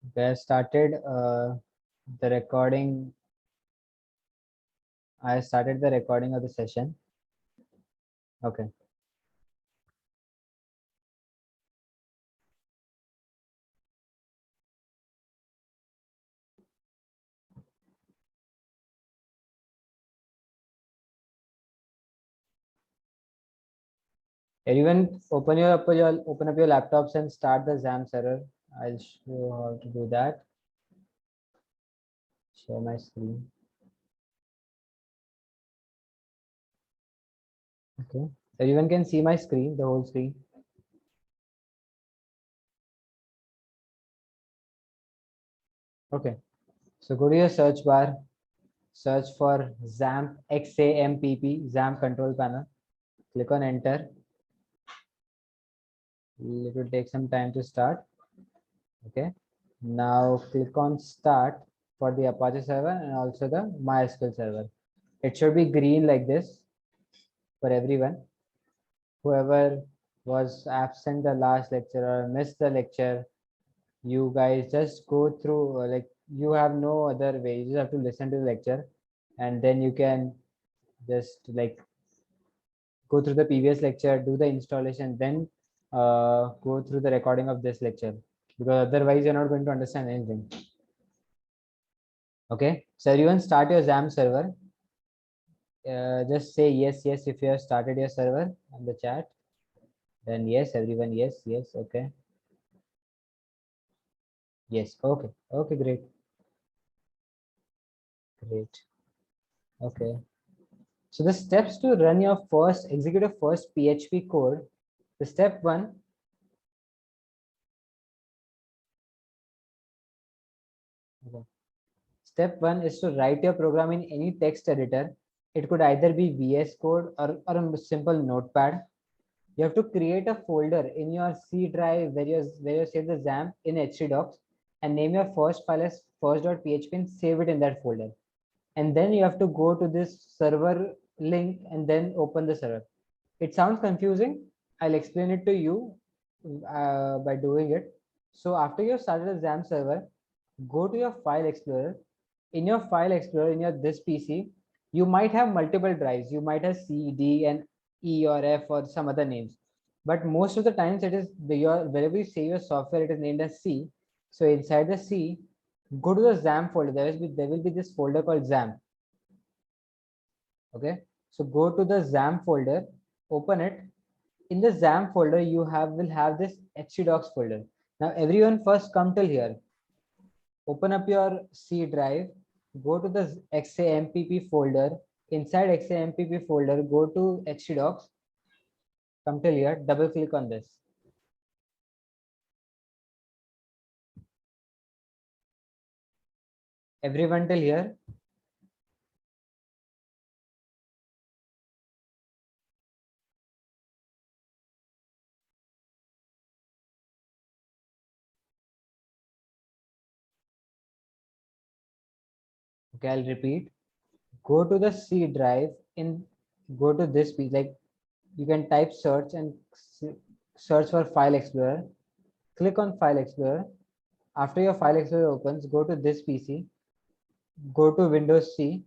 Okay, I started the recording. I started the recording of the session. Okay. Everyone, open up your laptops and start the XAMPP server. I'll show you how to do that. Share my screen. Okay. Everyone can see my screen, the whole screen. Okay. So go to your search bar, search for XAMPP XAMPP, XAMPP control panel. Click on enter. It will take some time to start. Okay. Now click on start for the Apache server and also the MySQL server. It should be green like this for everyone. Whoever was absent the last lecture or missed the lecture, you guys just go through like you have no other way. You just have to listen to the lecture and then you can just like go through the previous lecture, do the installation, then go through the recording of this lecture, because otherwise you're not going to understand anything. Okay, so everyone start your XAMPP server. Just say yes, yes if you have started your server on the chat. Then yes, everyone, yes, yes, okay. Yes, okay, okay, great. Great. Okay. So the steps to run your first, execute your first PHP code, the step one, okay. Step one is to write your program in any text editor. It could either be VS Code or a simple notepad. You have to create a folder in your C drive where you save the XAMPP in htdocs and name your first file as first.php and save it in that folder. And then you have to go to this server link and then open the server. It sounds confusing. I'll explain it to you by doing it. So after you have started the XAMPP server, go to your file explorer. In your file explorer, in your this PC, you might have multiple drives. You might have C, D, and E or F or some other names. But most of the times it is your wherever you save your software, it is named as C. So inside the C, go to the XAMPP folder. There will be this folder called XAMPP. Okay. So go to the XAMPP folder, open it. In the XAMPP folder, you will have this htdocs folder. Now everyone first come till here. Open up your C drive, go to the XAMPP folder. Inside XAMPP folder, go to htdocs, come till here, double click on this. Everyone till here. Okay, I'll repeat. Go to the C drive in, go to this page, like you can type search and search for File Explorer. Click on File Explorer. After your File Explorer opens, go to this PC, go to Windows C.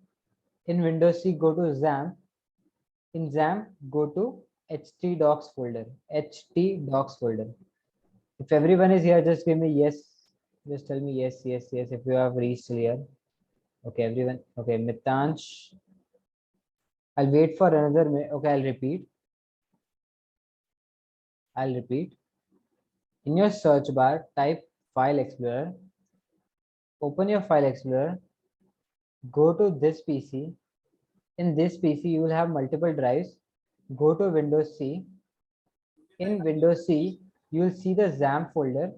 In Windows C, go to XAMPP. In XAMPP, go to htdocs folder. htdocs folder. If everyone is here, just give me yes. Just tell me yes, yes, yes. If you have reached here. Okay, everyone. Okay, Mitansh. I'll wait for another minute. Okay, I'll repeat. I'll repeat. In your search bar, type File Explorer. Open your File Explorer. Go to this PC. In this PC, you will have multiple drives. Go to Windows C. In Windows C, you will see the XAMPP folder.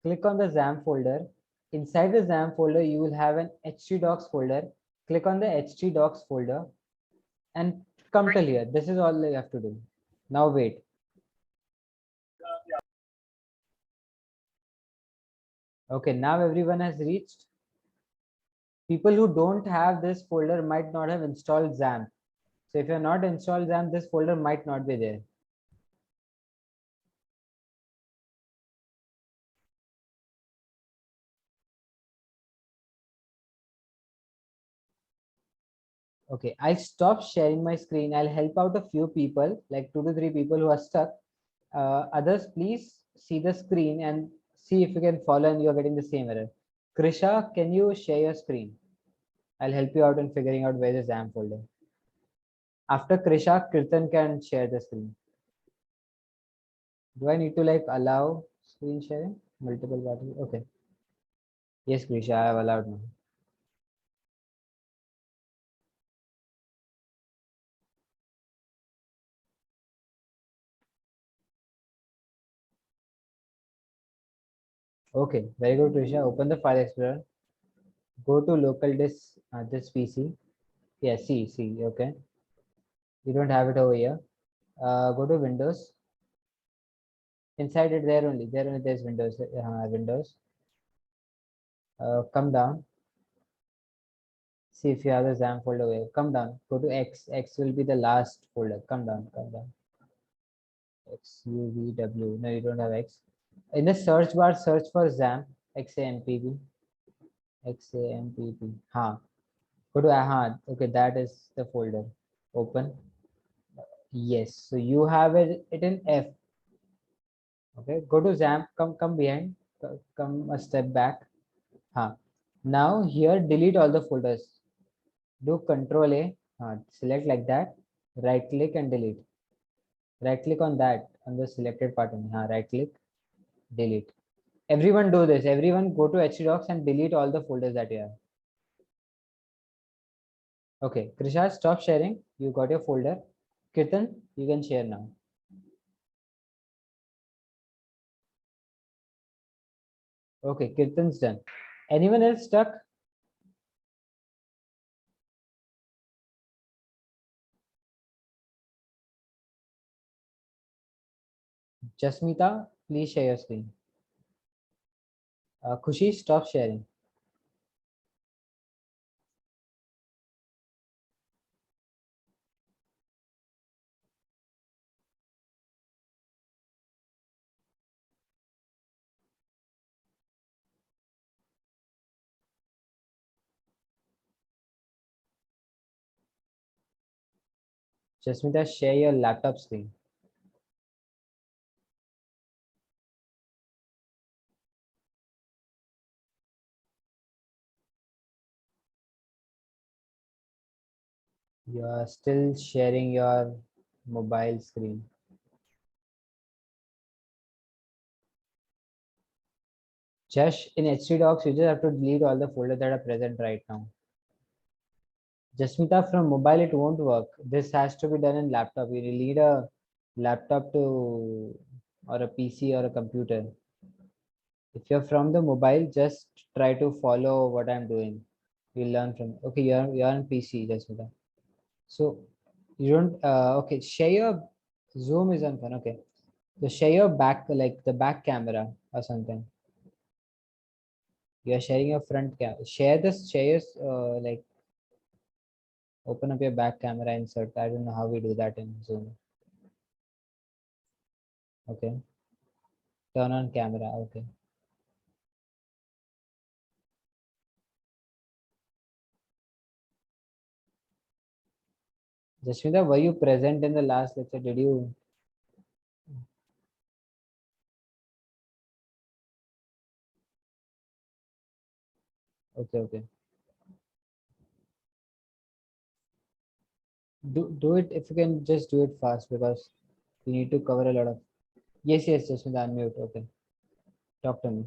Click on the XAMPP folder. Inside the XAMPP folder, you will have an htdocs folder. Click on the htdocs folder and come till here. This is all you have to do. Now wait. Okay, now everyone has reached. People who don't have this folder might not have installed XAMPP. So if you're not installed XAMPP, this folder might not be there. Okay, I'll stop sharing my screen. I'll help out a few people, like 2 to 3 people who are stuck. Others, please see the screen and see if you can follow and you're getting the same error. Krisha, can you share your screen? I'll help you out in figuring out where the XAMPP folder. After Krisha, Kirtan can share the screen. Do I need to like allow screen sharing? Multiple parties? Okay. Yes, Krisha, I have allowed now. Okay, very good, Krisha. Open the file explorer. Go to local disk, this PC. Yeah, see, okay. You don't have it over here. Go to Windows. Inside it, there only there's Windows. Windows. Come down. See if you have the XAMPP folder over here. Come down. Go to X. X will be the last folder. Come down. Come down. X U V W. No, you don't have X. In the search bar, search for XAMPP. XAMPP. XAMPP. Go to okay, that is the folder. Open. Yes. So you have it in F. Okay. Go to XAMPP. Come behind. Come a step back. Now here delete all the folders. Do Control A. Select like that. Right click and delete. Right click on that on the selected part. Right click. Delete. Everyone do this. Everyone go to htdocs and delete all the folders that you have. Okay, Krisha, stop sharing. You got your folder. Kirtan, you can share now. Okay, Kirtan's done. Anyone else stuck? Jasmita, please share your screen. Khushi, stop sharing. Jasmita, share your laptop screen. You are still sharing your mobile screen. Just in htdocs, you just have to delete all the folders that are present right now. Jasmita, from mobile, it won't work. This has to be done in laptop. You need a laptop to, or a PC or a computer. If you're from the mobile, just try to follow what I'm doing. You'll learn from. Okay, you're on PC, Jasmita. So you don't. Okay, share your Zoom is on phone. Okay, so share your back, like the back camera or something. You're sharing your front camera. Share this. Share your like. Open up your back camera, insert. I don't know how we do that in Zoom. Okay. Turn on camera. Okay. Jasmita, were you present in the last lecture? Did you? Okay, okay. Do it if you can. Just do it fast because we need to cover a lot of. Yes, yes, Jasmita, unmute. Okay. Talk to me.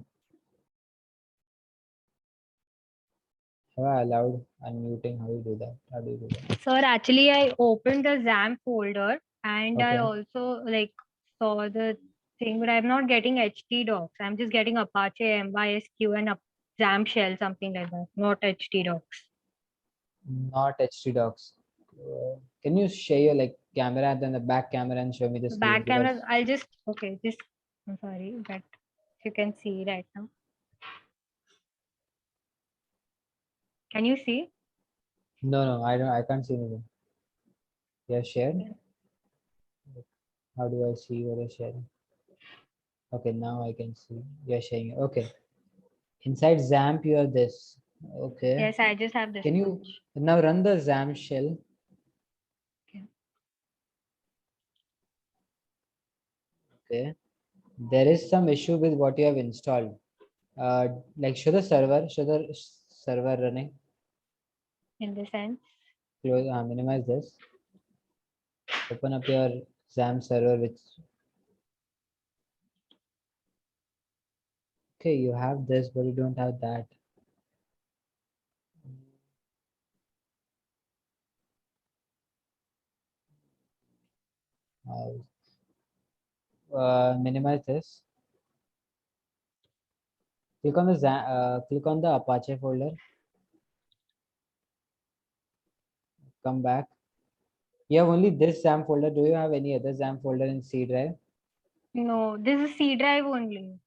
Have I allowed unmuting? How do you do that? How do you do that? Sir, actually, I opened the XAMPP folder and I Okay. also like saw the thing, but I'm not getting htdocs. I'm just getting Apache, MySQL, and XAMPP shell, something like that, not htdocs. Not htdocs. Can you share your like camera and then the back camera and show me the The screen back camera, because I'll just, okay, this, I'm sorry, that you can see right now. Can you see? no, I don't. I can't see anything. You're shared. How do I see what you're sharing? Okay, now I can see. You're sharing. Okay. Inside XAMPP, you are this. Okay. Yes, I just have this Can you much. now run the XAMPP shell? Okay. Okay. There is some issue with what you have installed. Like show the server running. In the sense, Close, minimize this. Open up your XAMPP server, which okay, you have this, but you don't have that. Minimize this. Click on the click on the Apache folder. Come back. You have only this XAMPP folder. Do you have any other XAMPP folder in C drive? no, this is C drive only.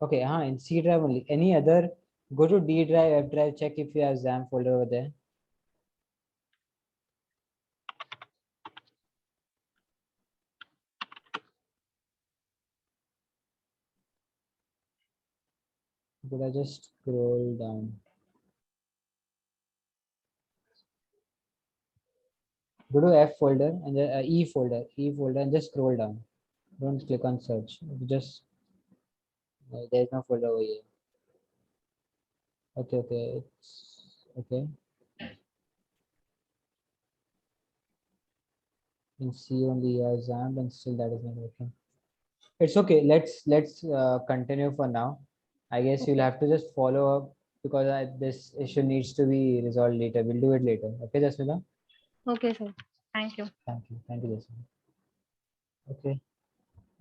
Okay, in C drive only. Any other? Go to D drive, F drive. Check if you have XAMPP folder over there. Could I just scroll down? Go to F folder and E folder, and just scroll down. Don't click on search. Just there's no folder over here. Okay, it's okay. In C only has XAMPP, and still that is not working. It's okay. Let's continue for now. I guess you'll Okay. have to just follow up because this issue needs to be resolved later. We'll do it later. Okay, Jasmita? Okay, sir. Thank you. Thank you. Thank you, Jasmita. Okay.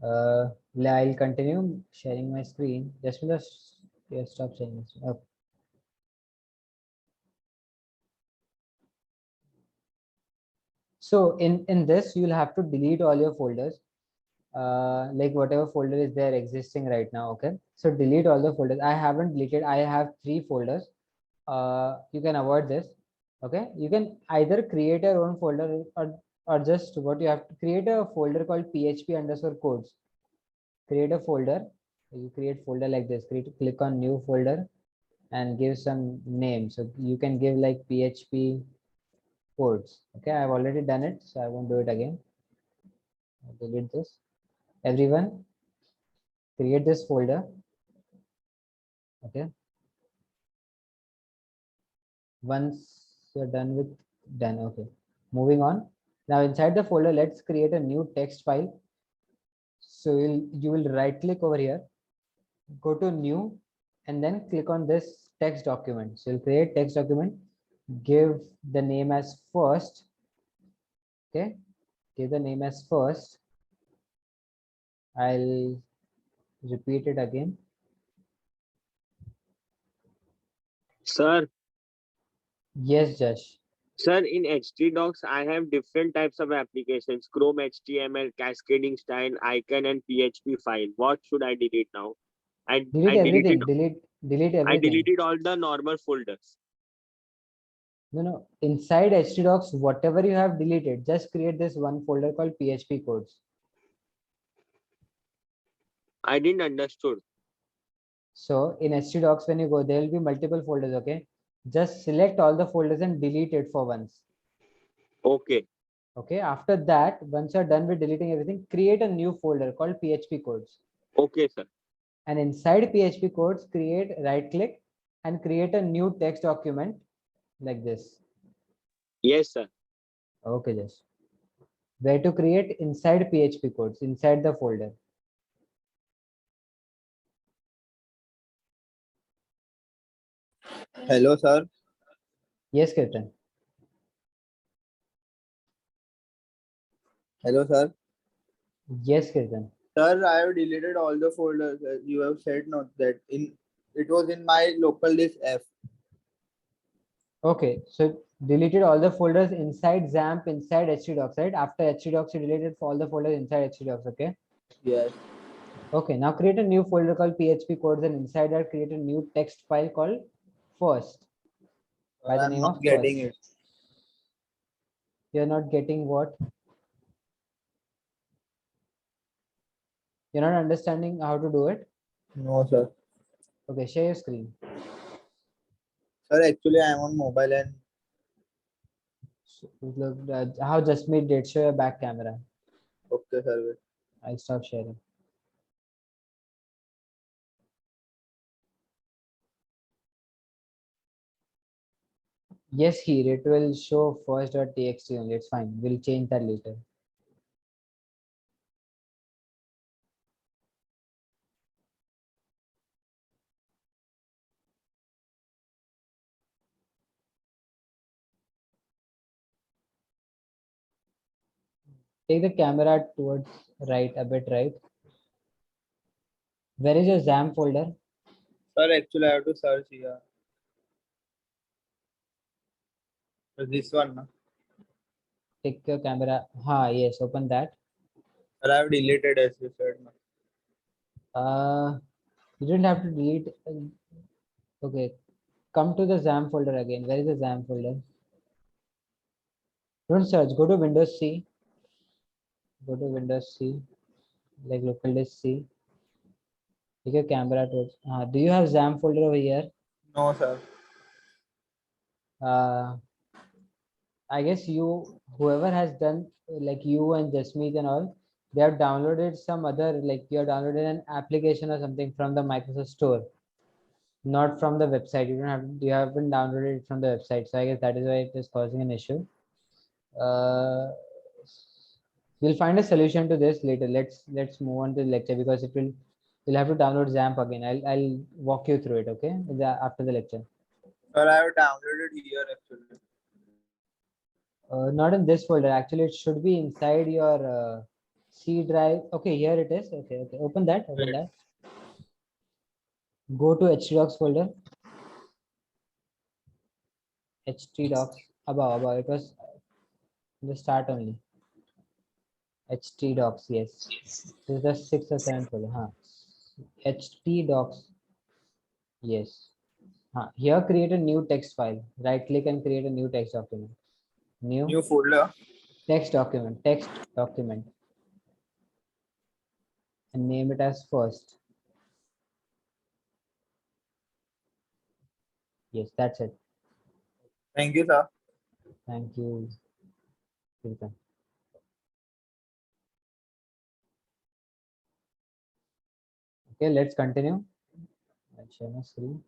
I'll continue sharing my screen. Jasmita, yeah, stop sharing this. Okay. So in this, you'll have to delete all your folders, like whatever folder is there existing right now. Okay, so delete all the folders. I haven't deleted. I have 3 folders. You can avoid this. Okay, you can either create your own folder, or just what you have to create a folder called php underscore codes. Create a folder. You create folder like this. Click on new folder and give some name. So you can give like php codes. Okay, I've already done it, so I won't do it again. I'll delete this. Everyone, create this folder. Okay, once you're done with done. Okay, moving on. Now inside the folder, let's create a new text file. So you will right click over here, go to new, and then click on this text document. So you'll create text document, give the name as first. Okay, give the name as first. I'll repeat it again. Sir, Yes, Josh. sir, in HTDocs, I have different types of applications: Chrome HTML, cascading style, icon, and PHP file. What should I delete now? Delete I deleted everything. Delete I everything. deleted all the normal folders. No. Inside htdocs, whatever you have deleted, just create this one folder called php codes. I didn't understood. So in htdocs, when you go, there will be multiple folders. Okay, just select all the folders and delete it for once. Okay. Okay, after that, once you're done with deleting everything, create a new folder called php codes. Okay, sir. And inside php codes, right click and create a new text document like this. Yes, sir. Okay, just where to create inside php codes, inside the folder. Hello, sir. Yes, Kirtan. Hello, sir. Yes, Kirtan. Sir, I have deleted all the folders. You have said not that it was in my local disk F. Okay, so deleted all the folders inside XAMPP, inside htdocs, right? After htdocs, you deleted all the folders inside htdocs. Okay. Yes. Okay, now create a new folder called php codes, and inside that create a new text file called first, by the I'm name not of getting first. it. You're not getting what? You're not understanding how to do it? No, sir. Okay, share your screen. Sir, actually, I am on mobile and So, look, how Jasmeet did, show your back camera. okay, sir. I'll stop sharing. Yes, here it will show first.txt only. It's fine. We'll change that later. Take the camera towards right, a bit right. Where is your XAMPP folder? Sir, actually, I have to search here. So this one, no? Take your camera. Ha, yes, open that. Sir, I have deleted as you said. No? You didn't have to delete. Okay, come to the XAMPP folder again. Where is the XAMPP folder? Don't search. Go to Windows C. Go to Windows C, like local disk C. Take your camera towards. Do you have XAMPP folder over here? No, sir. I guess whoever has done like you and Jasmeet and all, they have downloaded some other, like you have downloaded an application or something from the Microsoft Store, not from the website. You haven't downloaded it from the website. So I guess that is why it is causing an issue. Uh, we'll find a solution to this later. Let's move on to the lecture because you'll have to download XAMPP again. I'll walk you through it, okay? After the lecture. Sir, I have downloaded here actually. Not in this folder. Actually, it should be inside your C drive. Okay, here it is. Okay. Open that. Open Wait. that. Go to htdocs folder. htdocs. Above. It was the start only. htdocs. Yes. This is the 6th or 7th folder. htdocs. Yes. Here, create a new text file. Right click and create a new text document. New folder. text document. Text document. And name it as first. Yes, that's it. Thank you, sir. Thank you. Welcome. Okay, let's continue. I'll share my screen.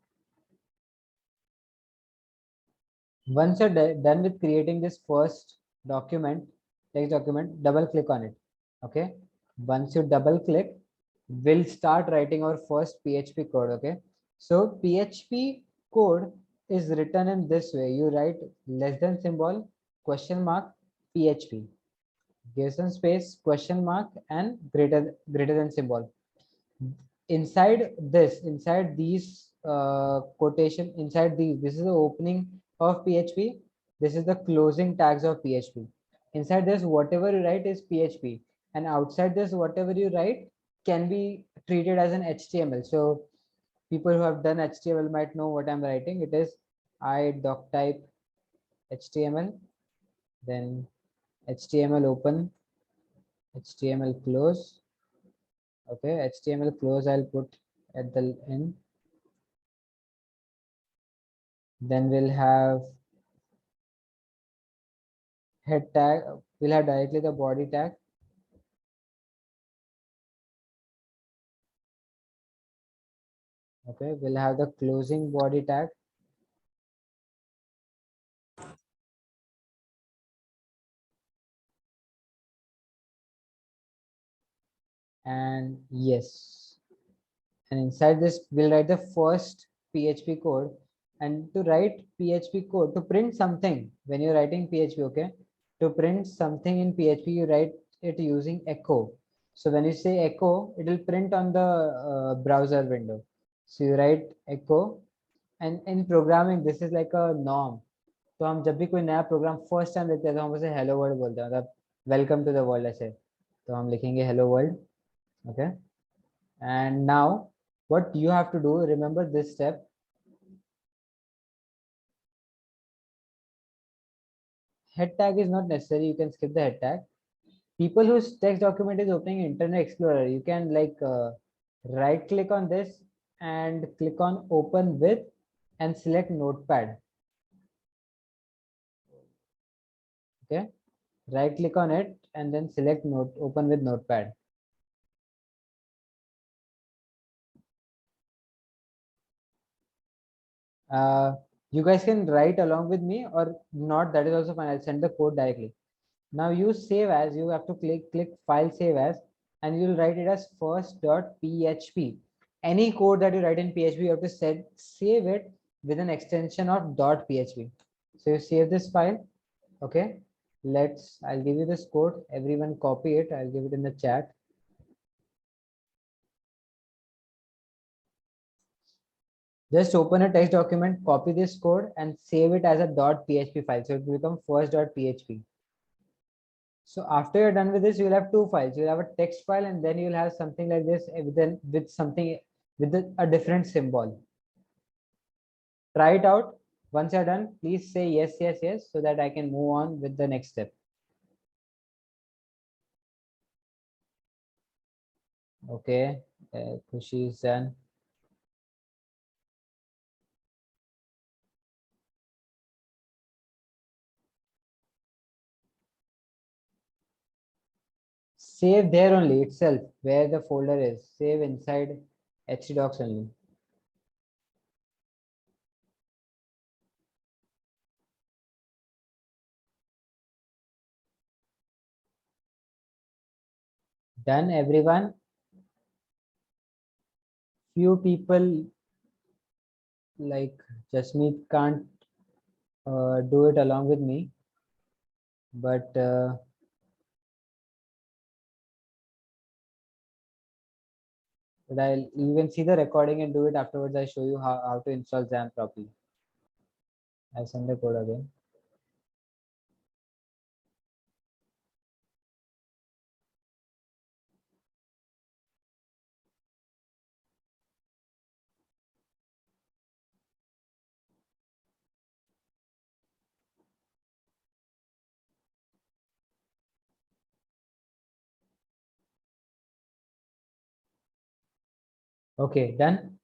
Once you're done with creating this first document, text document, double click on it. Okay. Once you double click, we'll start writing our first PHP code. Okay. So PHP code is written in this way. You write less than symbol, question mark, PHP. Give some space, question mark, and greater than symbol. Inside these quotation, this is the opening of PHP. This is the closing tags of PHP. Inside this, whatever you write is PHP, and outside this, whatever you write can be treated as an HTML. So people who have done HTML might know what I'm writing. It is I doc type HTML, then HTML open, HTML close. Okay, HTML close I'll put at the end. Then we'll have head tag. We'll have directly the body tag. Okay, we'll have the closing body tag. And yes, and inside this we'll write the first PHP code. And to write PHP code, to print something when you're writing PHP, okay, to print something in PHP, you write it using echo. So when you say echo, it will print on the browser window. So you write echo, and in programming this is like a norm. तो हम जब भी कोई नया program first time लिखते हैं तो हम उसे हेलो वर्ल्ड बोलते हैं, मतलब वेलकम टू द वर्ल्ड ऐसे. तो हम लिखेंगे hello world. Okay. And now what you have to do, remember this step. Head tag is not necessary, you can skip the head tag. People whose text document is opening Internet Explorer, you can like right click on this and click on open with and select Notepad. Okay, right click on it and then select open with Notepad. You guys can write along with me or not, that is also fine. I'll send the code directly. Now you save as, you have to click file save as, and you'll write it as first.php. Any code that you write in PHP, you have to save it with an extension of .php. So you save this file. Okay, I'll give you this code. Everyone copy it. I'll give it in the chat. Just open a text document, copy this code and save it as a .php file. So it will become first.php. So after you're done with this, you'll have two files. You'll have a text file and then you'll have something like this with something with a different symbol. Try it out. Once you're done, please say yes, yes, yes, so that I can move on with the next step. Okay, Khushi is done. Save there only itself, where the folder is. Save inside htdocs only. Done, everyone? Few people like Jasmeet can't do it along with me, but I'll even see the recording and do it afterwards. I show you how to install XAMPP properly. I'll send the code again. Okay, done.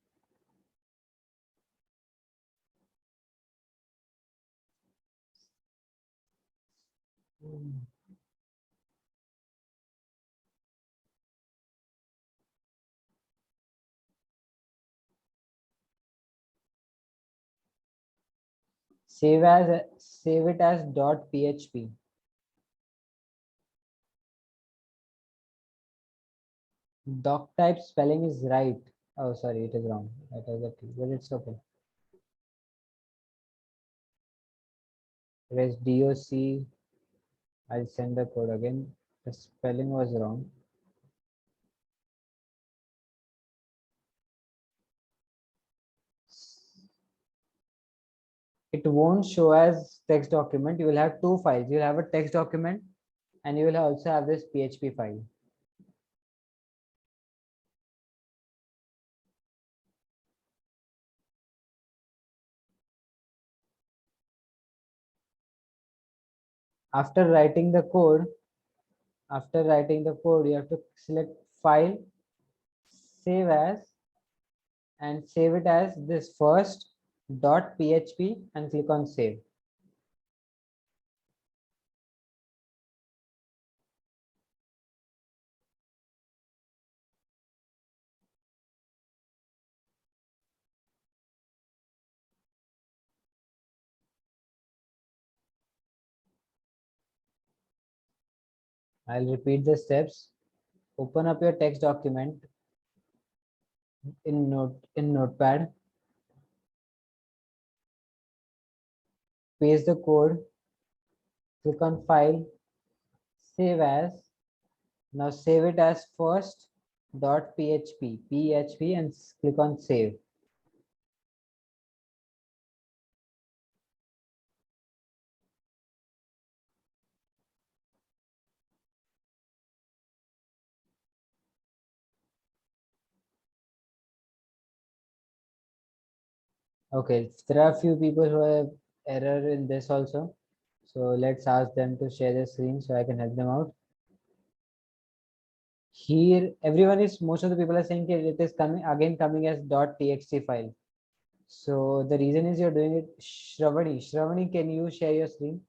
Save it as .php. Doc type spelling is right. Oh, sorry, it is wrong. That is okay, but it's okay. Press DOC. I'll send the code again. The spelling was wrong. It won't show as text document. You will have two files. You'll have a text document and you will also have this PHP file. After writing the code, you have to select file, save as, and save it as this first.php and click on save. I'll repeat the steps. Open up your text document in Notepad. Paste the code. Click on file, save as. Now save it as first.php and click on save. Okay, there are a few people who have error in this also. So let's ask them to share the screen so I can help them out. Here, most of the people are saying it is coming as .txt file. So the reason is you're doing it. Shravani, can you share your screen?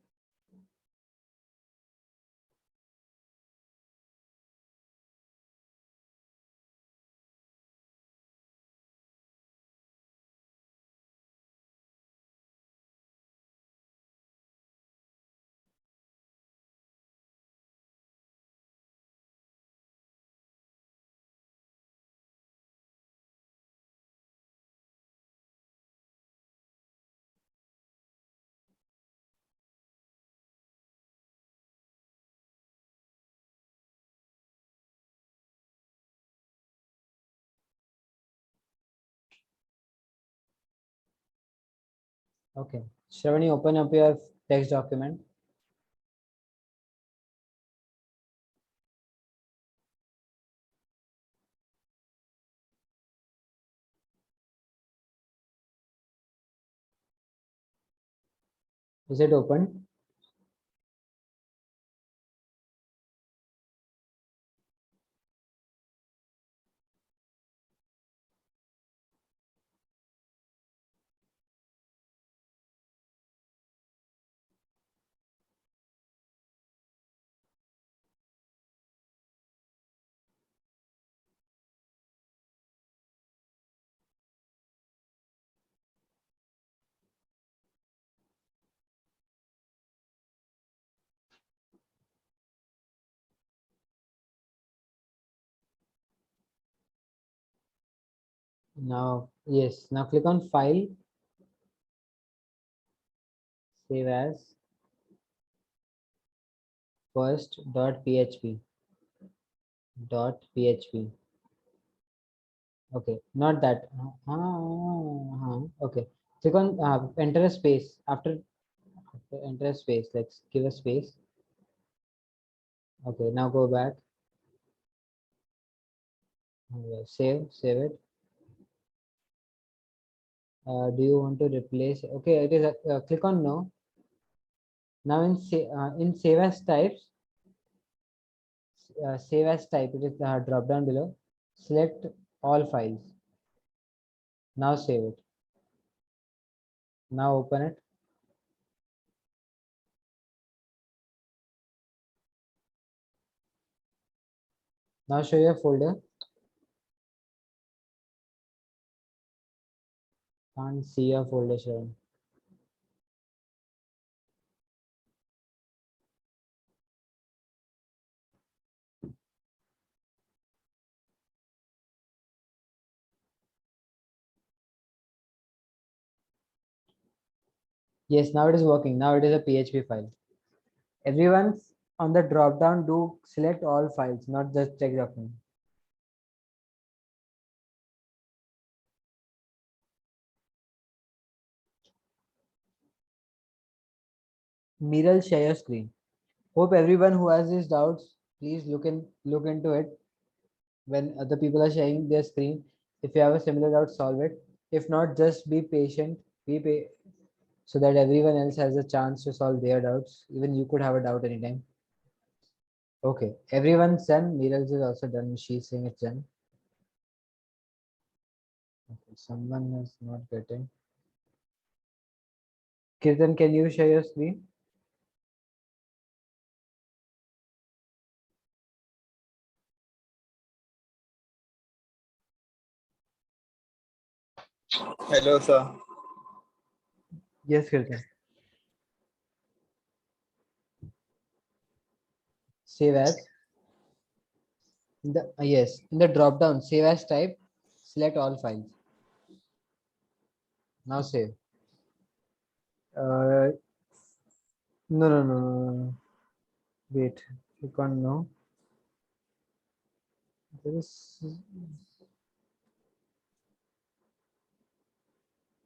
Okay. Shravani, open up your text document. Is it open? Now, yes. Now click on File, Save As, first.php. .php. Okay, not that. Okay. Click on enter a space after enter a space. Let's give a space. Okay, now go back. Save it. Do you want to replace? Okay, it is. Click on no. Now in save as types, save as type. It is the drop down below. Select all files. Now save it. Now open it. Now show your folder. Can't see your folder showing. Yes, now it is working. Now it is a PHP file. Everyone on the drop down do select all files, not just text document. Miral, share your screen. Hope everyone who has these doubts, please look into it when other people are sharing their screen. If you have a similar doubt, solve it. If not, just be patient. So that everyone else has a chance to solve their doubts. Even you could have a doubt anytime. Okay, everyone's done. Mirals is also done. She's saying it's done. Okay, someone is not getting. Kirtan, can you share your screen? Hello, sir. Yes, Kirtan. Save as. Yes, in the drop down, save as type, select all files. Now save. No. Wait, click on no. There is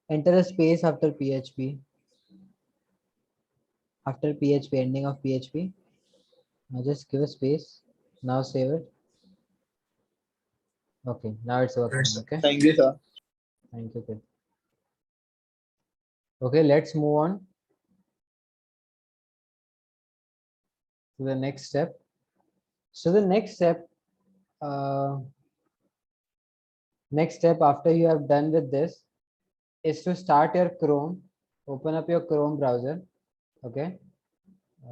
enter a space after PHP. After PHP, ending of PHP. Now just give a space. Now save it. Okay, now it's working. Okay, Thank you, sir. thank you. Kirtan. Okay, let's move on to the next step. So the uh, next step after you have done with this, is to start your Chrome, open up your Chrome browser. Okay.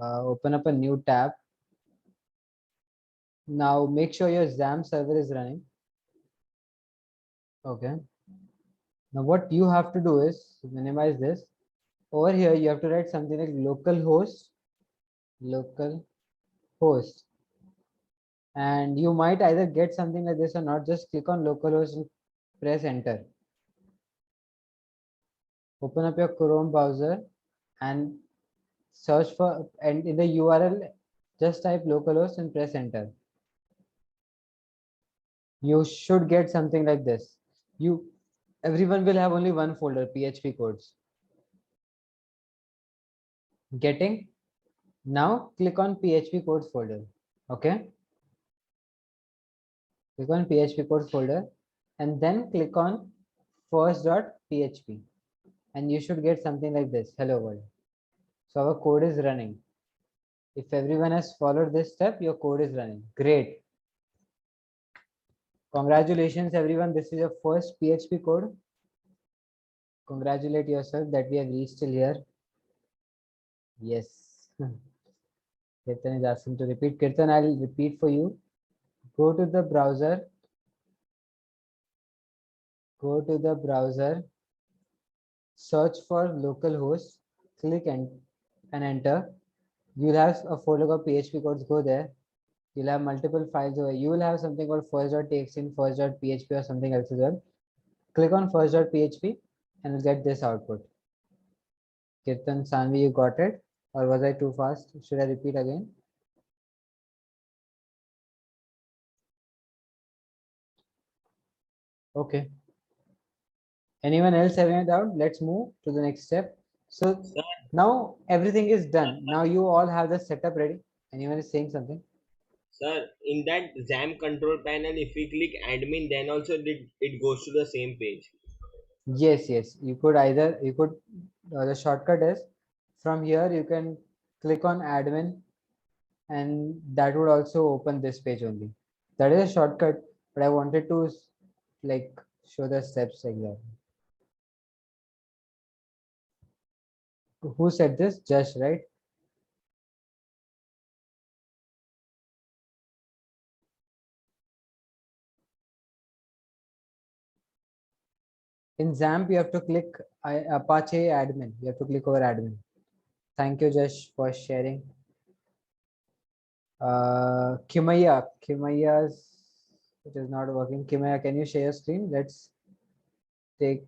Open up a new tab. Now make sure your XAMPP server is running. Okay. Now what you have to do is minimize this. Over here, you have to write something like localhost, localhost. And you might either get something like this or not. Just click on localhost and press enter. Open up your Chrome browser and search for, and in the URL, just type localhost and press enter. You should get something like this. Everyone will have only one folder, PHP codes. Getting? Now click on PHP codes folder. Okay. Click on PHP codes folder and then click on first.php and you should get something like this. Hello world. So our code is running. If everyone has followed this step, your code is running. Great. Congratulations, everyone. This is your first PHP code. Congratulate yourself that we have reached till here. Yes. Kirtan is asking to repeat. Kirtan, I'll repeat for you. Go to the browser. Go to the browser. Search for localhost. Click and enter. You'll have a folder called PHP codes. Go there. You'll have multiple files over. You will have something called first.txt and first.php or something else as well. Click on first.php and you'll get this output. Kirtan, Sanvi, you got it? Or was I too fast? Should I repeat again? Okay. Anyone else having a doubt? Let's move to the next step. So now everything is done. Now you all have the setup ready. Anyone is saying something? Sir, in that XAMPP control panel, if we click admin, then also it goes to the same page. Yes, yes. You could the shortcut is from here you can click on admin and that would also open this page only. That is a shortcut, but I wanted to like show the steps exactly. Who said this? Josh, right? In XAMPP, you have to click Apache admin. You have to click over admin. Thank you, Josh, for sharing. Kimaya's it is not working. Kimaya, can you share your screen? Let's take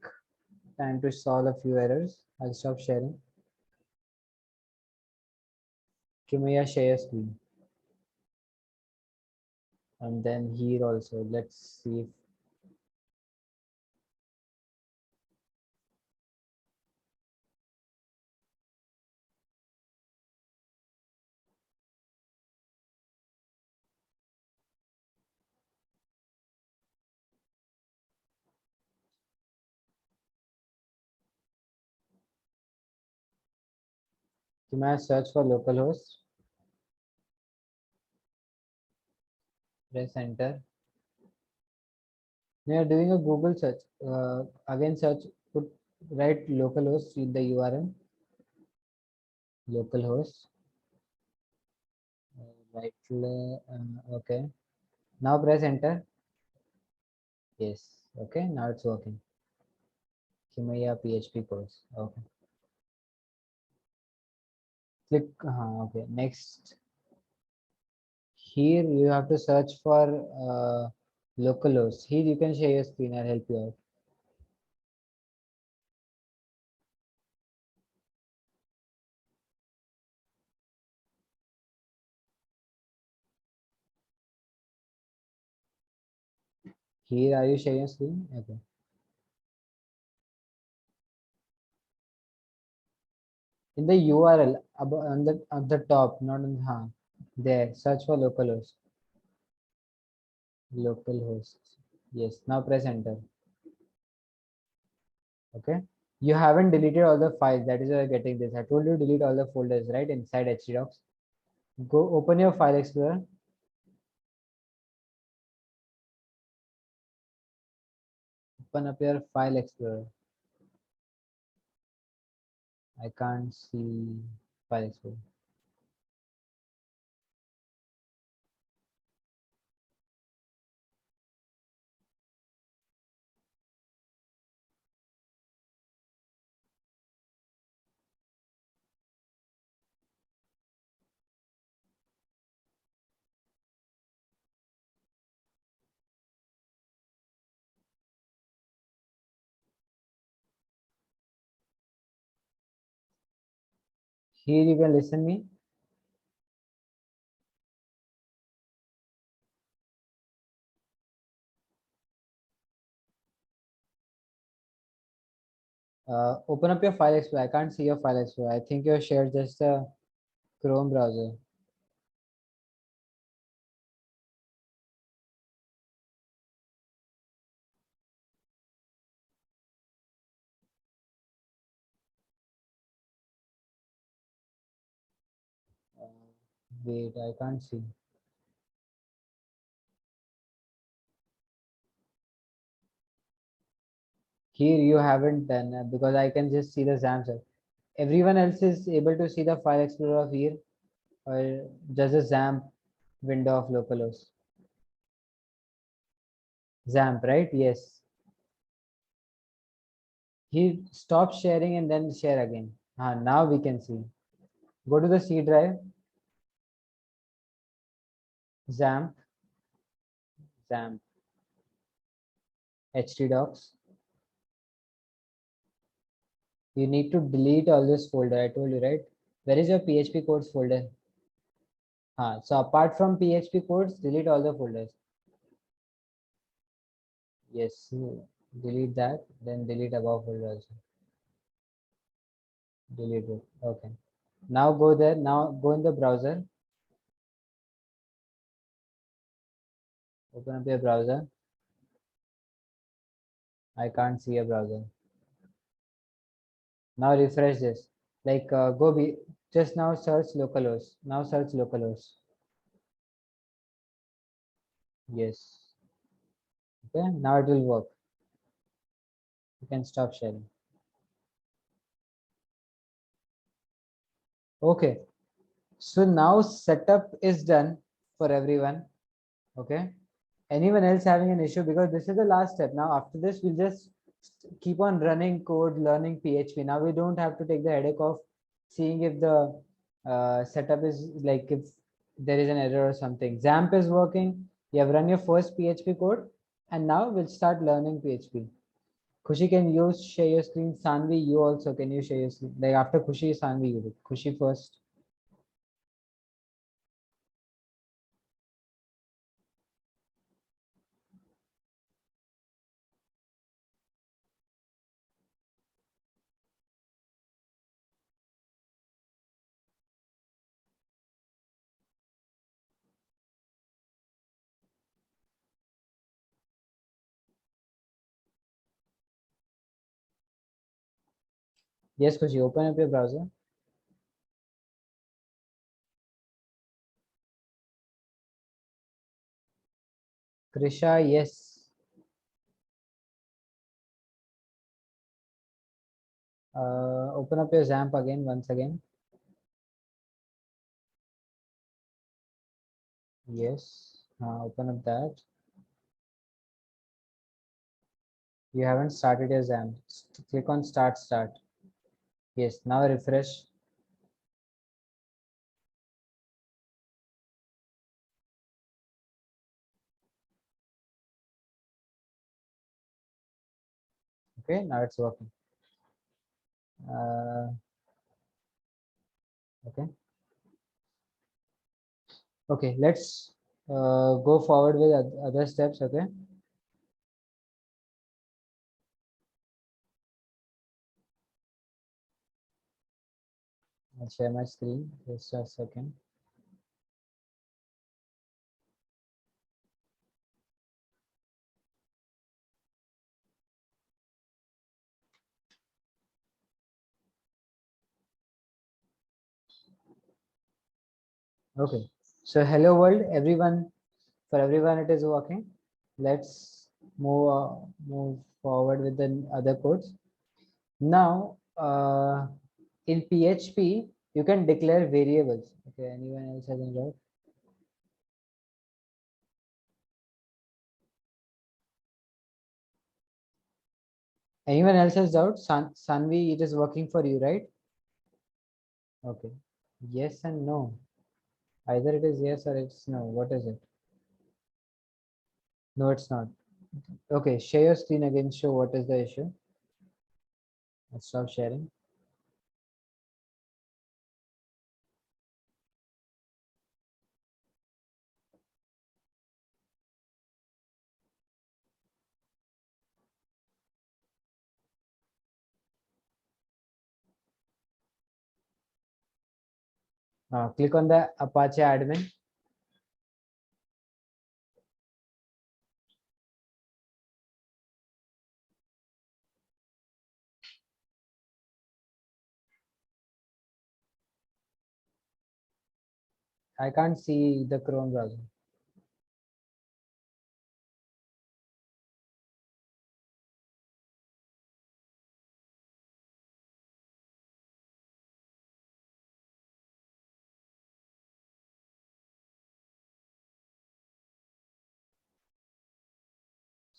time to solve a few errors. I'll stop sharing. Kimaya, share your screen. And then here also, let's see if Kimaya search for localhost. Press enter. Now you're doing a Google search. Again, search, write localhost in the URL. Localhost. Right. Okay. Now press enter. Yes. Okay. Now it's working. Kimaya PHP course. Okay. Click. Okay. Next. Here you have to search for localhost. Here you can share your screen. I'll help you out. Here, are you sharing your screen? Okay. In the URL on the top, not on there. Search for localhost. Localhost. Yes. Now press enter. Okay. You haven't deleted all the files. That is why you're getting this. I told you delete all the folders, right? Inside htdocs. Go open your file explorer. Open up your file explorer. I can't see file explorer. Here you can listen me. Open up your file explorer. I can't see your file explorer. I think you shared just a Chrome browser. Wait, I can't see. Here you haven't done because I can just see the XAMPP set. Everyone else is able to see the file explorer of here or just a XAMPP window of localhost. XAMPP, right? Yes. He stop sharing and then share again. Now we can see. Go to the C drive. XAMPP. XAMPP. htdocs. You need to delete all this folder. I told you, right? Where is your PHP codes folder? So apart from PHP codes, delete all the folders. Yes, delete that, then delete above folder also. Delete it. Okay. Now go there. Now go in the browser. Open up your browser. I can't see a browser. Now refresh this. Like go be just now search localhost. Now search localhost. Yes. Okay. Now it will work. You can stop sharing. Okay. So now setup is done for everyone. Okay. Anyone else having an issue? Because this is the last step. Now after this, we'll just keep on running code, learning PHP. Now we don't have to take the headache of seeing if the setup is like if there is an error or something. XAMPP is working. You have run your first PHP code, and now we'll start learning PHP. Khushi, can you share your screen? Sanvi, you also can you share your screen? Like after Khushi, Sanvi, you do. Khushi first. Yes, Khushi, open up your browser. Krisha, yes. Open up your XAMPP again, once again. Yes. Open up that. You haven't started your XAMPP. Click on start. Yes. Now refresh. Okay. Now it's working. Okay. Okay. Let's go forward with other steps. Okay. I'll share my screen. Just a second. Okay. So hello world, everyone. For everyone, it is working. Let's move forward with the other codes. Now, in PHP, you can declare variables. Okay, anyone else has any doubt? Anyone else has doubt? Sanvi, it is working for you, right? Okay. Yes and no. Either it is yes or it's no. What is it? No, it's not. Okay, share your screen again. Show what is the issue. Let's stop sharing. Click on the Apache admin. I can't see the Chrome browser.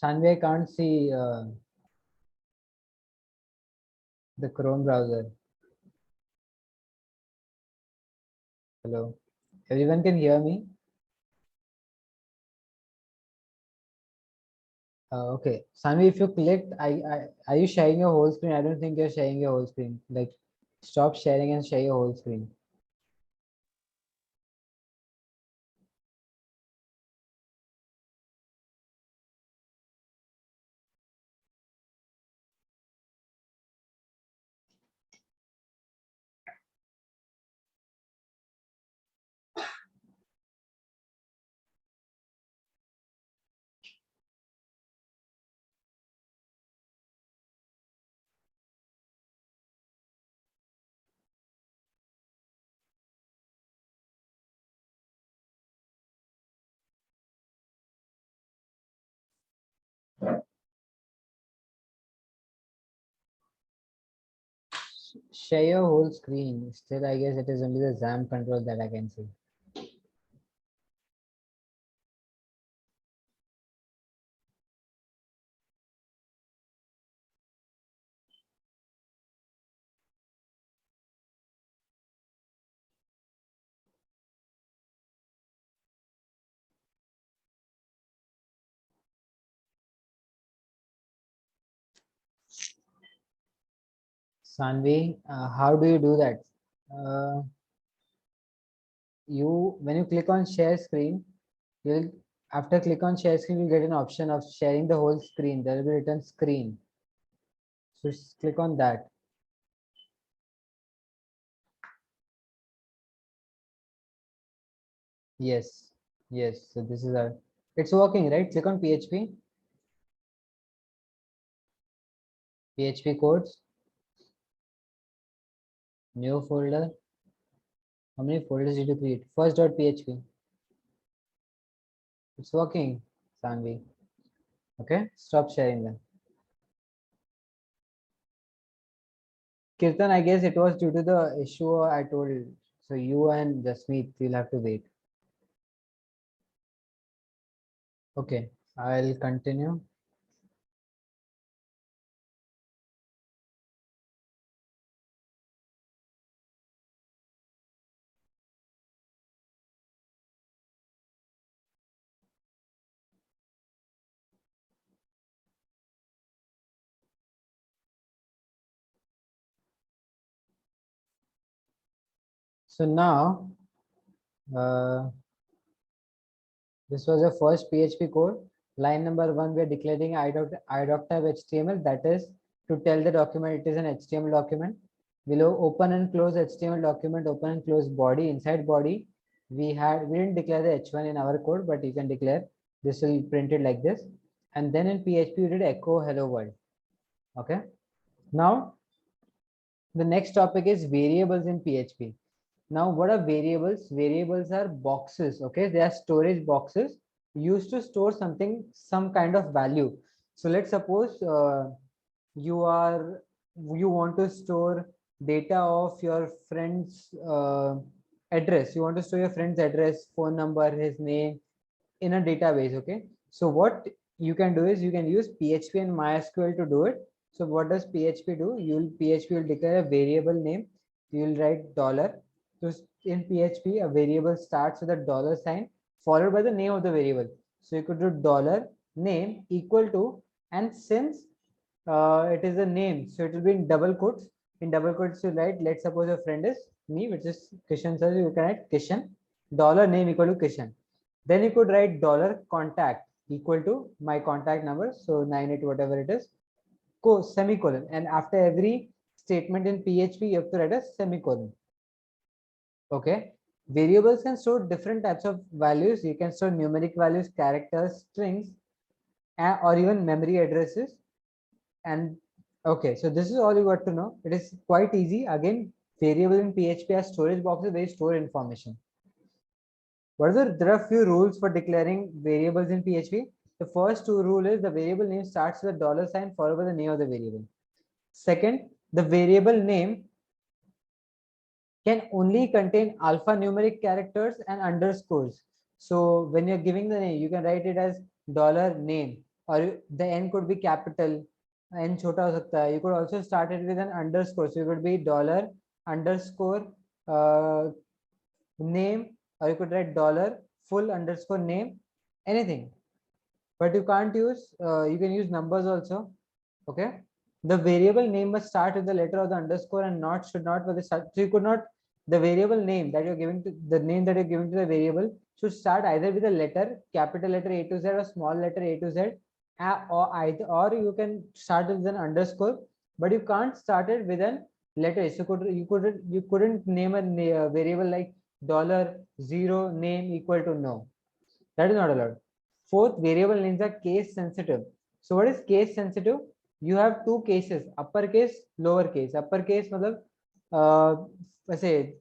Sanvi, I can't see the Chrome browser. Hello. Everyone can hear me? Okay. Sanvi, if you clicked, are you sharing your whole screen? I don't think you're sharing your whole screen. Like, stop sharing and share your whole screen. Share your whole screen. Still, I guess it is only the XAMPP control that I can see. Sanvi, how do you do that? When you click on share screen, you'll after click on share screen, you'll get an option of sharing the whole screen. There will be written screen. So just click on that. Yes, yes. So this is our. It's working, right? Click on PHP. PHP codes. New folder. How many folders did you create? First.php. It's working, Sanvi. Okay, stop sharing them. Kirtan, I guess it was due to the issue I told. So you and Jasmeet will have to wait. Okay, I'll continue. So now, this was your first PHP code. Line number 1, we are declaring idoc type HTML. That is to tell the document it is an HTML document. Below open and close HTML document, open and close body. Inside body, we didn't declare the H1 in our code, but you can declare this will print it like this. And then in PHP, we did echo hello world. Okay. Now, the next topic is variables in PHP. Now, what are variables? Variables are boxes. Okay, they are storage boxes used to store something, some kind of value. So let's suppose you want to store data of your friend's address. You want to store your friend's address, phone number, his name in a database. Okay, so what you can do is you can use PHP and MySQL to do it. So what does PHP do? PHP will declare a variable name. You will write dollar. So in PHP, a variable starts with a dollar sign followed by the name of the variable. So you could do dollar name equal to, and since it is a name, so it will be in double quotes. In double quotes, you write, let's suppose your friend is me, which is Kishan, so you can write Kishan, dollar name equal to Kishan. Then you could write dollar contact equal to my contact number, so 98 whatever it is, semicolon, and after every statement in PHP you have to write a semicolon. Okay, variables can store different types of values. You can store numeric values, characters, strings, or even memory addresses. And okay, so this is all you got to know. It is quite easy. Again, variable in PHP as storage boxes where you store information. There are few rules for declaring variables in PHP. The first two rule is the variable name starts with a dollar sign followed by the name of the variable. Second, the variable name can only contain alphanumeric characters and underscores. So when you're giving the name, you can write it as dollar name, or the n could be capital, n chota ho sakta hai. You could also start it with an underscore. So it could be dollar underscore name, or you could write dollar full underscore name, anything. But you can't use, you can use numbers also. Okay. The variable name must start with the letter of the underscore and not should not with the start. So you could not, the variable name that you're giving to the name that you're giving to the variable should start either with a letter, capital letter A to Z, or small letter A to Z, or you can start with an underscore, but you can't start it with a letter. So you couldn't name a variable like dollar zero name equal to no. That is not allowed. Fourth, variable names are case sensitive. So what is case sensitive? You have two cases, uppercase, lowercase. Uppercase मतलब वैसे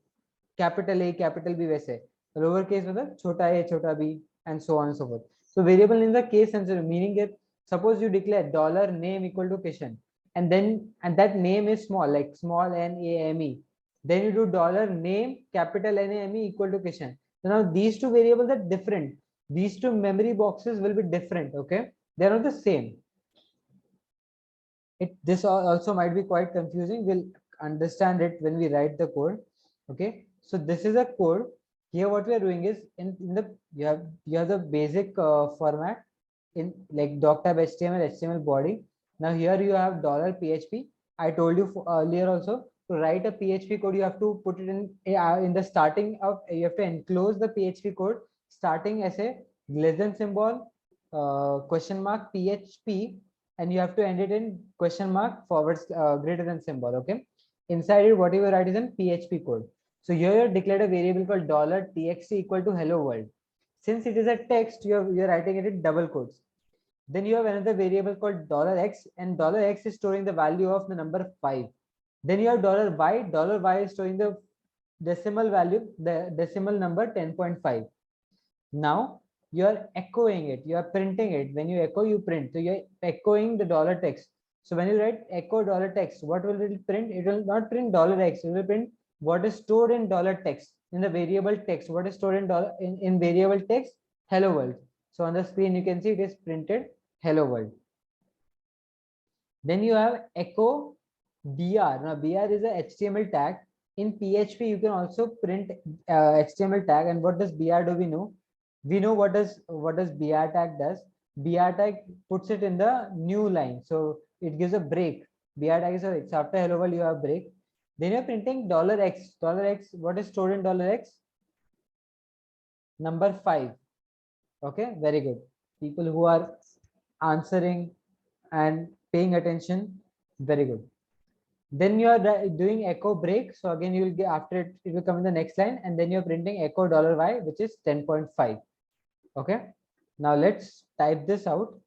capital A, capital B वैसे. Lowercase मतलब छोटा a, छोटा b, and so on and so forth. So variable names are case sensitive, meaning that suppose you declare dollar name equal to Kishan, and that name is small, like small name. Then you do dollar name capital name equal to Kishan. So now these two variables are different. These two memory boxes will be different. Okay, they're not the same. This also might be quite confusing. We'll understand it when we write the code. Okay, so this is a code. Here what we are doing is in the you have the basic format in like doc tab HTML body. Now here you have $PHP. I told you earlier also, to write a PHP code you have to put it in the starting of, you have to enclose the PHP code starting as a less than symbol, question mark PHP, and you have to end it in question mark forward greater than symbol. Okay, inside it whatever you write is in PHP code. So here you declared a variable called $txt equal to hello world. Since it is a text, you're writing it in double quotes. Then you have another variable called $x, and $x is storing the value of the number 5. Then you have $y is storing the decimal value, the decimal number 10.5. Now you are echoing it, you are printing it. When you echo, you print. So you're echoing the $text. So when you write echo $text, what will it print? It will not print $x, it will print what is stored in $text, in the variable text. What is stored in variable text? Hello world. So on the screen you can see it is printed hello world. Then you have echo br. Now br is a HTML tag. In PHP you can also print HTML tag. And what does br do? We know what does br tag does. Br tag puts it in the new line, so it gives a break. Br tag is a, after hello world you have break. Then you're printing $x. What is stored in $x? Number 5. Okay, very good. People who are answering and paying attention, very good. Then you are doing echo break. So again you will get, after it will come in the next line, and then you're printing echo $y, which is 10.5. Okay, now let's type this out.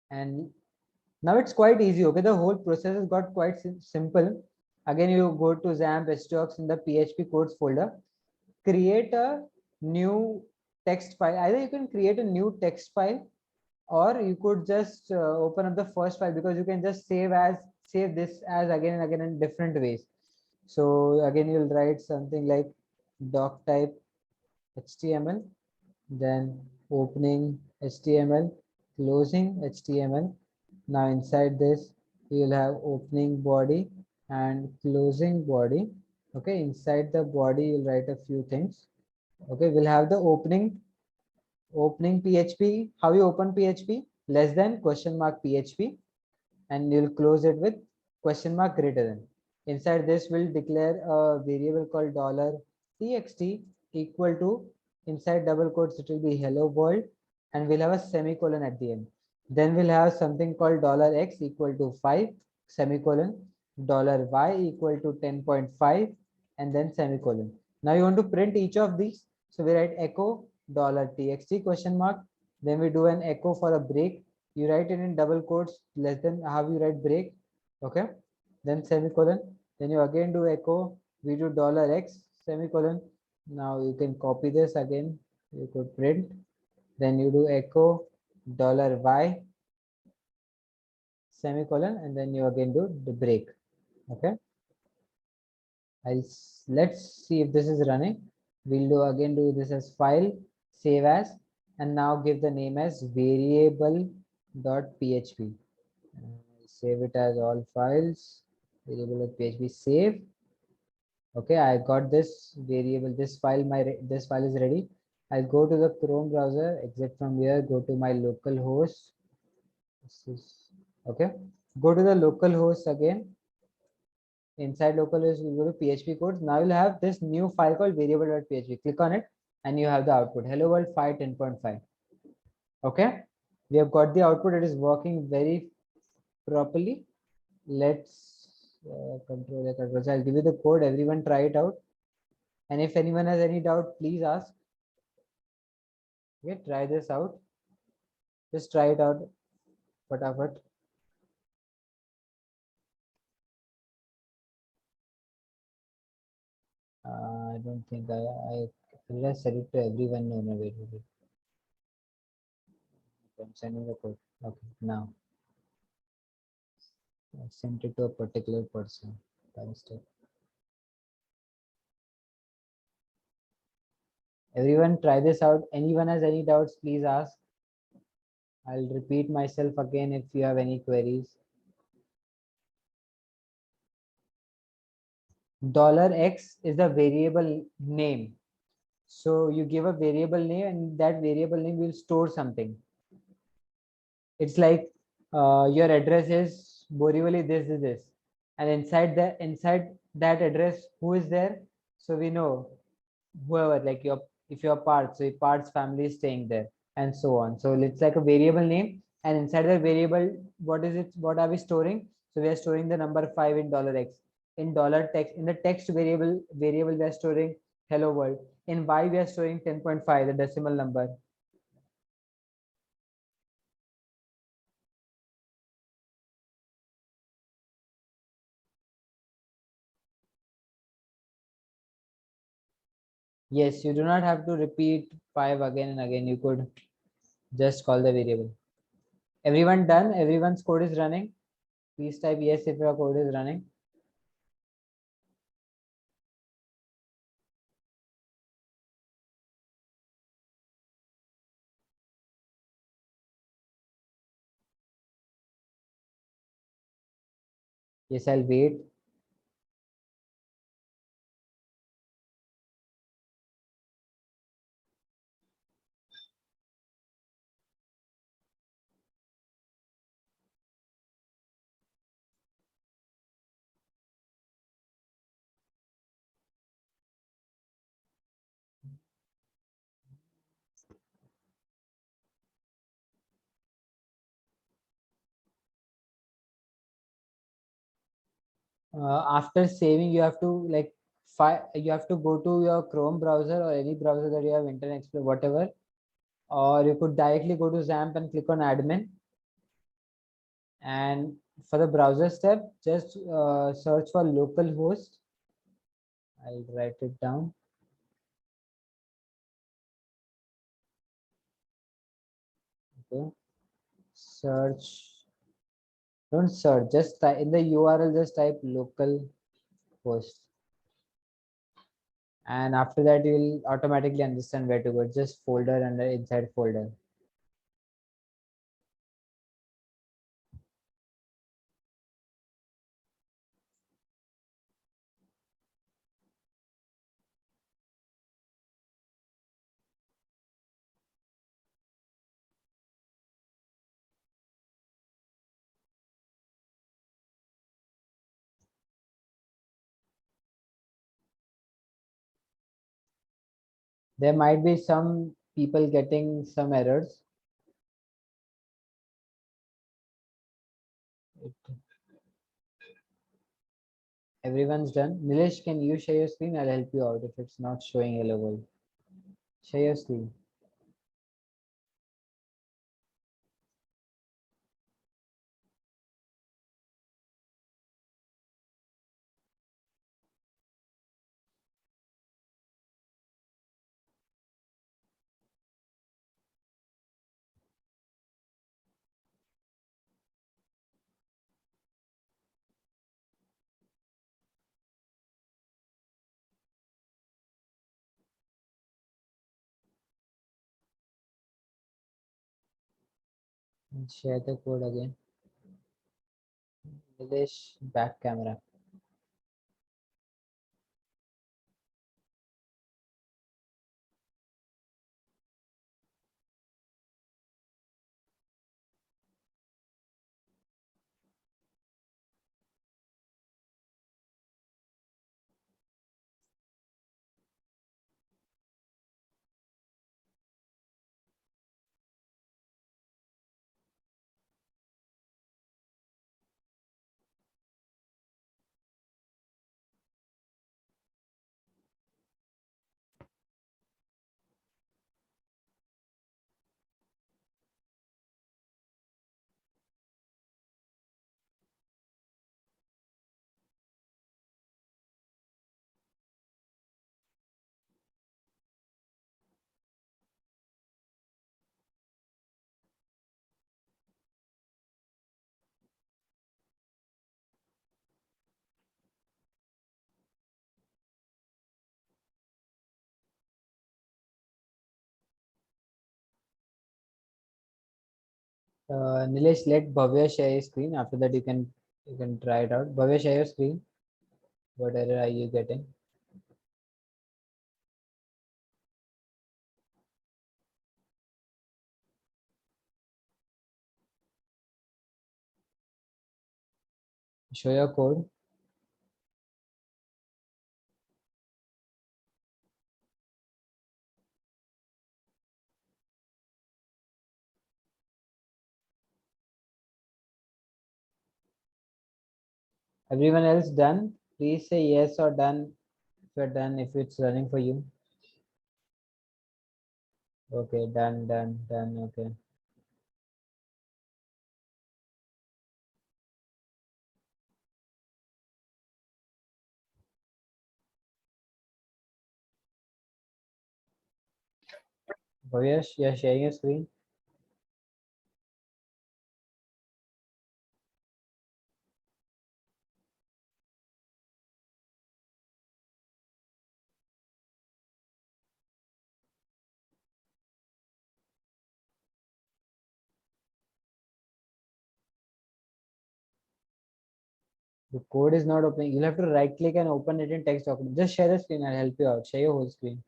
And now it's quite easy. Okay, the whole process has got quite simple. Again, you go to XAMPP HTDocs in the PHP codes folder, create a new text file. Either you can create a new text file or you could just open up the first file, because you can just save this as again and again in different ways. So again, you'll write something like doc type HTML, then opening HTML, closing HTML. Now inside this, you'll have opening body and closing body. Okay, inside the body, you'll write a few things. Okay, we'll have the opening PHP. How you open PHP? Less than question mark PHP, and you'll close it with question mark greater than. Inside this, we'll declare a variable called $txt equal to, inside double quotes, it will be hello world, and we'll have a semicolon at the end. Then we'll have something called $x equal to 5 semicolon, $y equal to 10.5, and then semicolon. Now you want to print each of these, so we write echo $txt question mark. Then we do an echo for a break. You write it in double quotes less than, how you write break. Okay, then semicolon. Then you again do echo, we do $x semicolon. Now you can copy this again, you could print. Then you do echo $y semicolon, and then you again do the break. Okay, let's see if this is running. We'll do this as file, save as, and now give the name as variable.php. Save it as all files, variable.php, save. Okay, I got this variable, this file is ready. I'll go to the Chrome browser, exit from here, go to my local host. Okay, go to the local host again. Inside localhost, we go to PHP codes. Now you'll have this new file called variable.php. Click on it and you have the output, hello world 5.10.5. Okay, we have got the output. It is working very properly. Let's control. I'll give you the code. Everyone try it out. And if anyone has any doubt, please ask. Okay, try this out. Just try it out. Fatafat. I don't think I just said it to everyone. No, wait. I'm sending the code. Okay, now I sent it to a particular person by mistake. Everyone try this out. Anyone has any doubts, please ask. I'll repeat myself again if you have any queries. $x is the variable name. So you give a variable name and that variable name will store something. It's like your address is Borivali this, and inside that address, who is there? So we know whoever, like your, if you're Parth, so your Parth's family is staying there, and so on. So it's like a variable name, and inside the variable, what is it? What are we storing? So we are storing the number 5 in $x. In $text, in the text variable we are storing hello world. In y we are storing 10.5, the decimal number. Yes, you do not have to repeat 5 again and again. You could just call the variable. Everyone done? Everyone's code is running? Please type yes if your code is running. Yes, I'll wait. After saving, you have to you have to go to your Chrome browser or any browser that you have, Internet Explorer, whatever, or you could directly go to XAMPP and click on admin. And for the browser step, just search for localhost. I'll write it down. Okay. search, don't search, just type in the URL, just type local host. And after that, you'll automatically understand where to go. Just folder under inside folder. There might be some people getting some errors. Everyone's done. Nilesh, can you share your screen? I'll help you out if it's not showing yellow world. Share your screen. And share the code again. Nilesh, back camera. Nilesh, let Bhavya share his screen. After that, you can try it out. Bhavya, share your screen. What error are you getting? Show your code. Everyone else done? Please say yes or done if you're done, if it's running for you. Okay, done. Okay. Bhavya, you're sharing your screen. The code is not opening. You'll have to right click and open it in text document. Just share the screen. I'll help you out. Share your whole screen.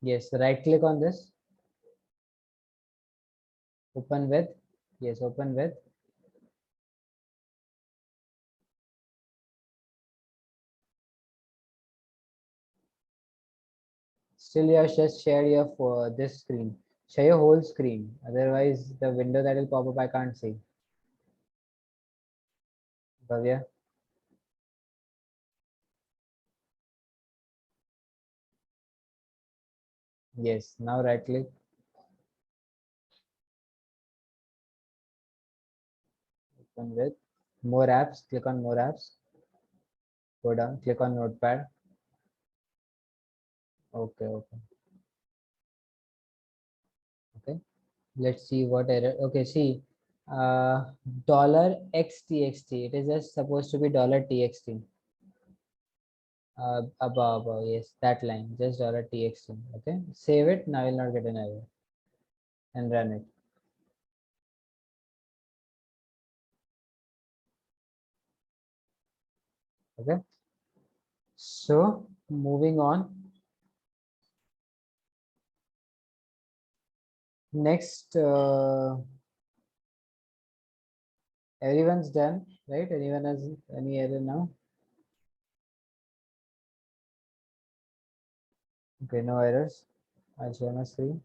Yes, right click on this. Open with. Yes, open with. Still, you have just share your for this screen. Share your whole screen. Otherwise, the window that will pop up, I can't see. Bhavya. Yes, now right click. Open with. More apps, click on more apps. Go down, click on Notepad. Okay, okay. Okay, let's see what error. Okay, see, $xtxt. It is just supposed to be $txt. Above, yes, that line, just $txt. Okay, save it. Now you'll not get an error and run it. Okay, so moving on. Next, everyone's done, right? Anyone has any error now? Okay, no errors. I'll share my screen.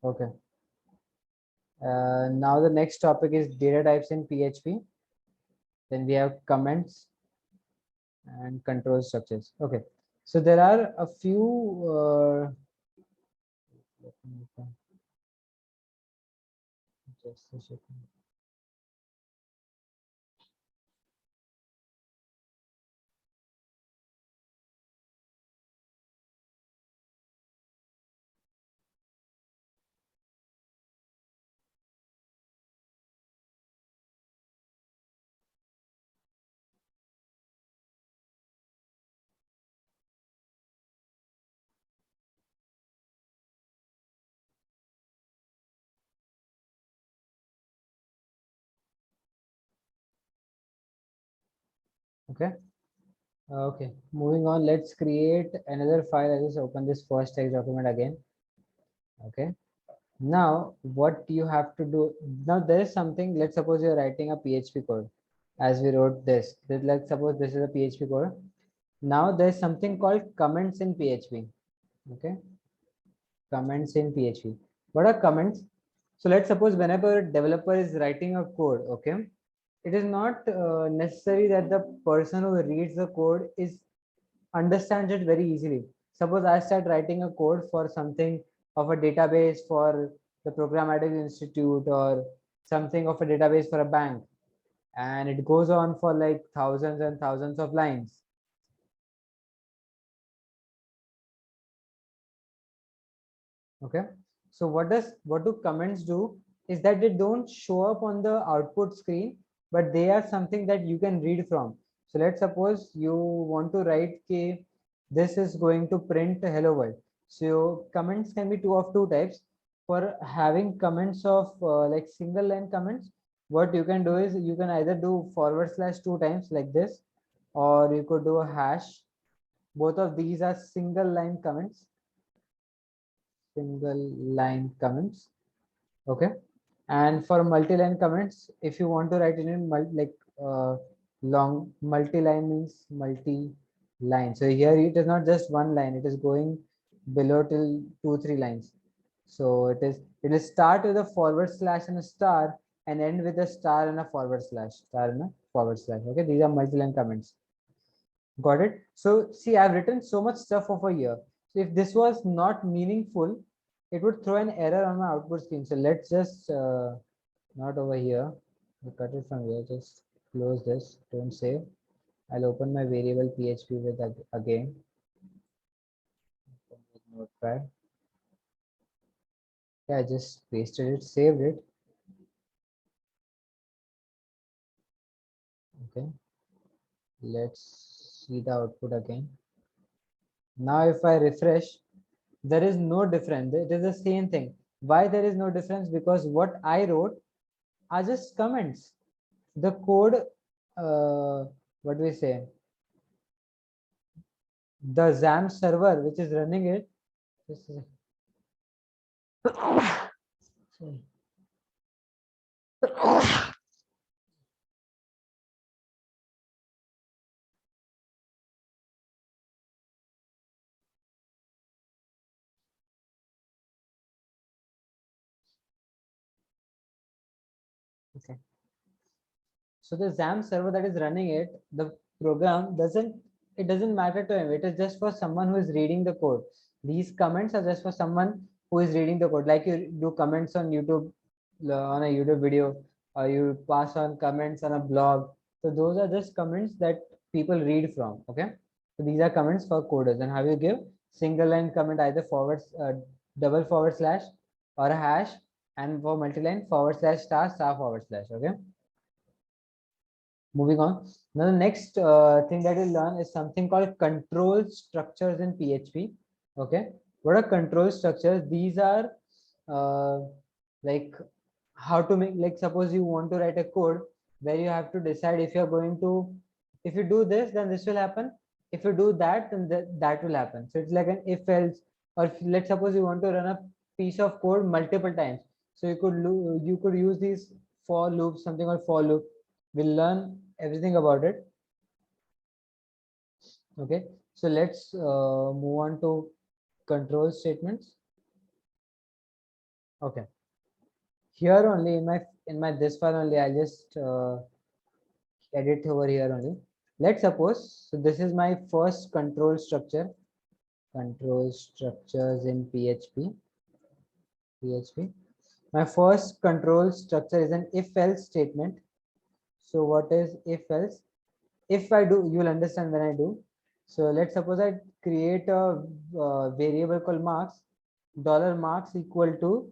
Okay. Now the next topic is data types in PHP. Then we have comments and control structures. Okay. So there are a few. Just a second. Okay. Okay. Moving on. Let's create another file. I just open this first text document again. Okay. Now what you have to do now, there is something. Let's suppose you're writing a PHP code as we wrote this. Let's suppose this is a PHP code. Now there's something called comments in PHP. Okay, comments in PHP. What are comments? So let's suppose whenever a developer is writing a code, okay, it is not necessary that the person who reads the code is understands it very easily. Suppose I start writing a code for something of a database for the Programmatic Institute or something of a database for a bank, and it goes on for like thousands and thousands of lines. Okay, so what do comments do is that they don't show up on the output screen, but they are something that you can read from. So let's suppose you want to write k this is going to print hello world. So comments can be two types. For having comments of like single line comments, what you can do is you can either do / 2 times like this, or you could do a hash. Both of these are single line comments. Single line comments. Okay, and for multi-line comments, if you want to write it in long, multi-line means multi-line. So here it is not just one line, it is going below till 2-3 lines. So it will start with a / and a star and end with a star and a / star and a /. Okay, these are multi-line comments. Got it? So see, I've written so much stuff over here. So if this was not meaningful, it would throw an error on my output screen. So let's just not over here. We cut it from here. Just close this. Don't save. I'll open my variable PHP with again. Notepad. Yeah, I just pasted it, saved it. Okay. Let's see the output again. Now if I refresh, there is no difference. It is the same thing. Why there is no difference? Because what I wrote are just comments. The code, what do we say? The XAMPP server, which is running it. Sorry. Okay. So the XAMPP server that is running it, the program doesn't matter to him. It is just for someone who is reading the code. These comments are just for someone who is reading the code, like you do comments on YouTube, on a YouTube video, or you pass on comments on a blog. So those are just comments that people read from. Okay, so these are comments for coders. And how you give single line comment, either double forward slash or a hash, and for multi-line forward slash star star forward slash. Okay, moving on. Now the next thing that you'll learn is something called control structures in PHP. Okay, what are control structures? These are like how to make, like suppose you want to write a code where you have to decide if you're going to, if you do this then this will happen, if you do that then that will happen. So it's like an if else, or if, let's suppose you want to run a piece of code multiple times, so you could use these for loops, something called for loop. We'll learn everything about it. Okay, so let's move on to control statements. Okay, here only in my this file only I'll just edit over here only. Let's suppose, so this is my first control structure, control structures in PHP. My first control structure is an if else statement. So what is if else? If I do, you will understand when I do. So let's suppose I create a variable called marks, $marks equal to,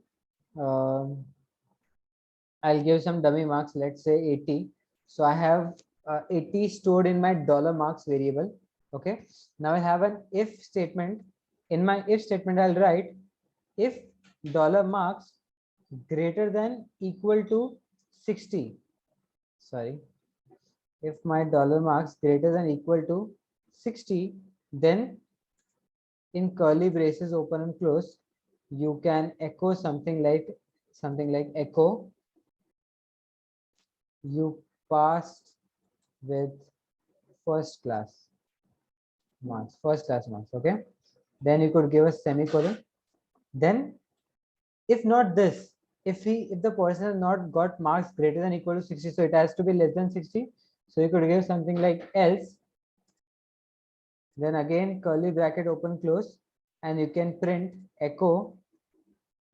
I'll give some dummy marks, let's say 80. So I have 80 stored in my $marks variable. Okay. Now I have an if statement. In my if statement, I'll write if $marks greater than equal to 60. Sorry. If my $marks greater than equal to 60, then in curly braces open and close, you can echo something like echo you passed with first class marks. Okay, then you could give a semicolon. Then if not this, if the person has not got marks greater than equal to 60, so it has to be less than 60, so you could give something like else, then again curly bracket open close, and you can print echo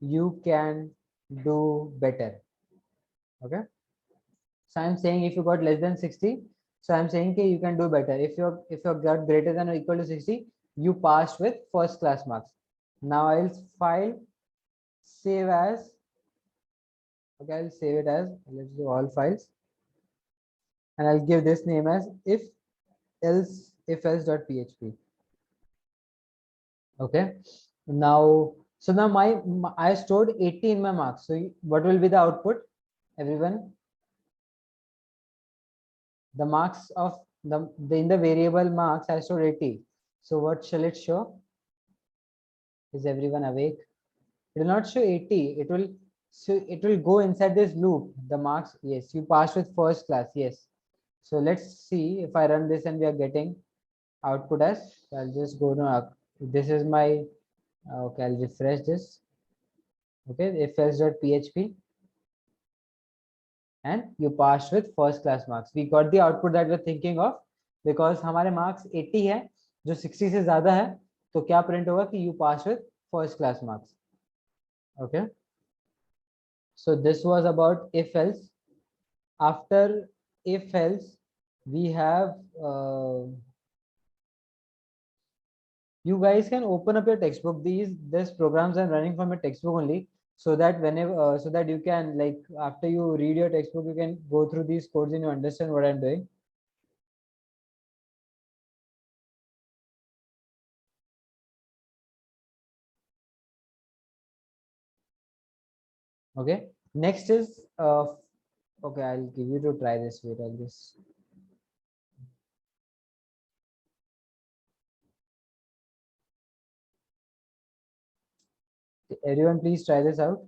you can do better. Okay, so I'm saying if you got less than 60, so I'm saying okay, you can do better. If you got greater than or equal to 60, you passed with first class marks. Now I'll file save as. Okay, I'll save it as, let's do all files, and I'll give this name as if else.php. Okay, now so now I stored 80 in my marks. So what will be the output, everyone? The marks of in the variable marks I stored 80. So what shall it show? Is everyone awake? It will not show 80. It will go inside this loop. The marks, yes, you passed with first class, yes. So let's see if I run this and we are getting output as. So I'll just go to this is my okay. I'll refresh this. Okay, if else.php, and you passed with first class marks. We got the output that we're thinking of because हमारे marks 80 है जो 60 से ज़्यादा है तो क्या print होगा कि you passed with first class marks. Okay. So this was about if else. After if else, we have you guys can open up your textbook. These programs are running from a textbook only, so that whenever so that you can, like, after you read your textbook, you can go through these codes and you understand what I'm doing. Okay, next is okay, I'll give you to try this. Wait, I'll just everyone please try this out.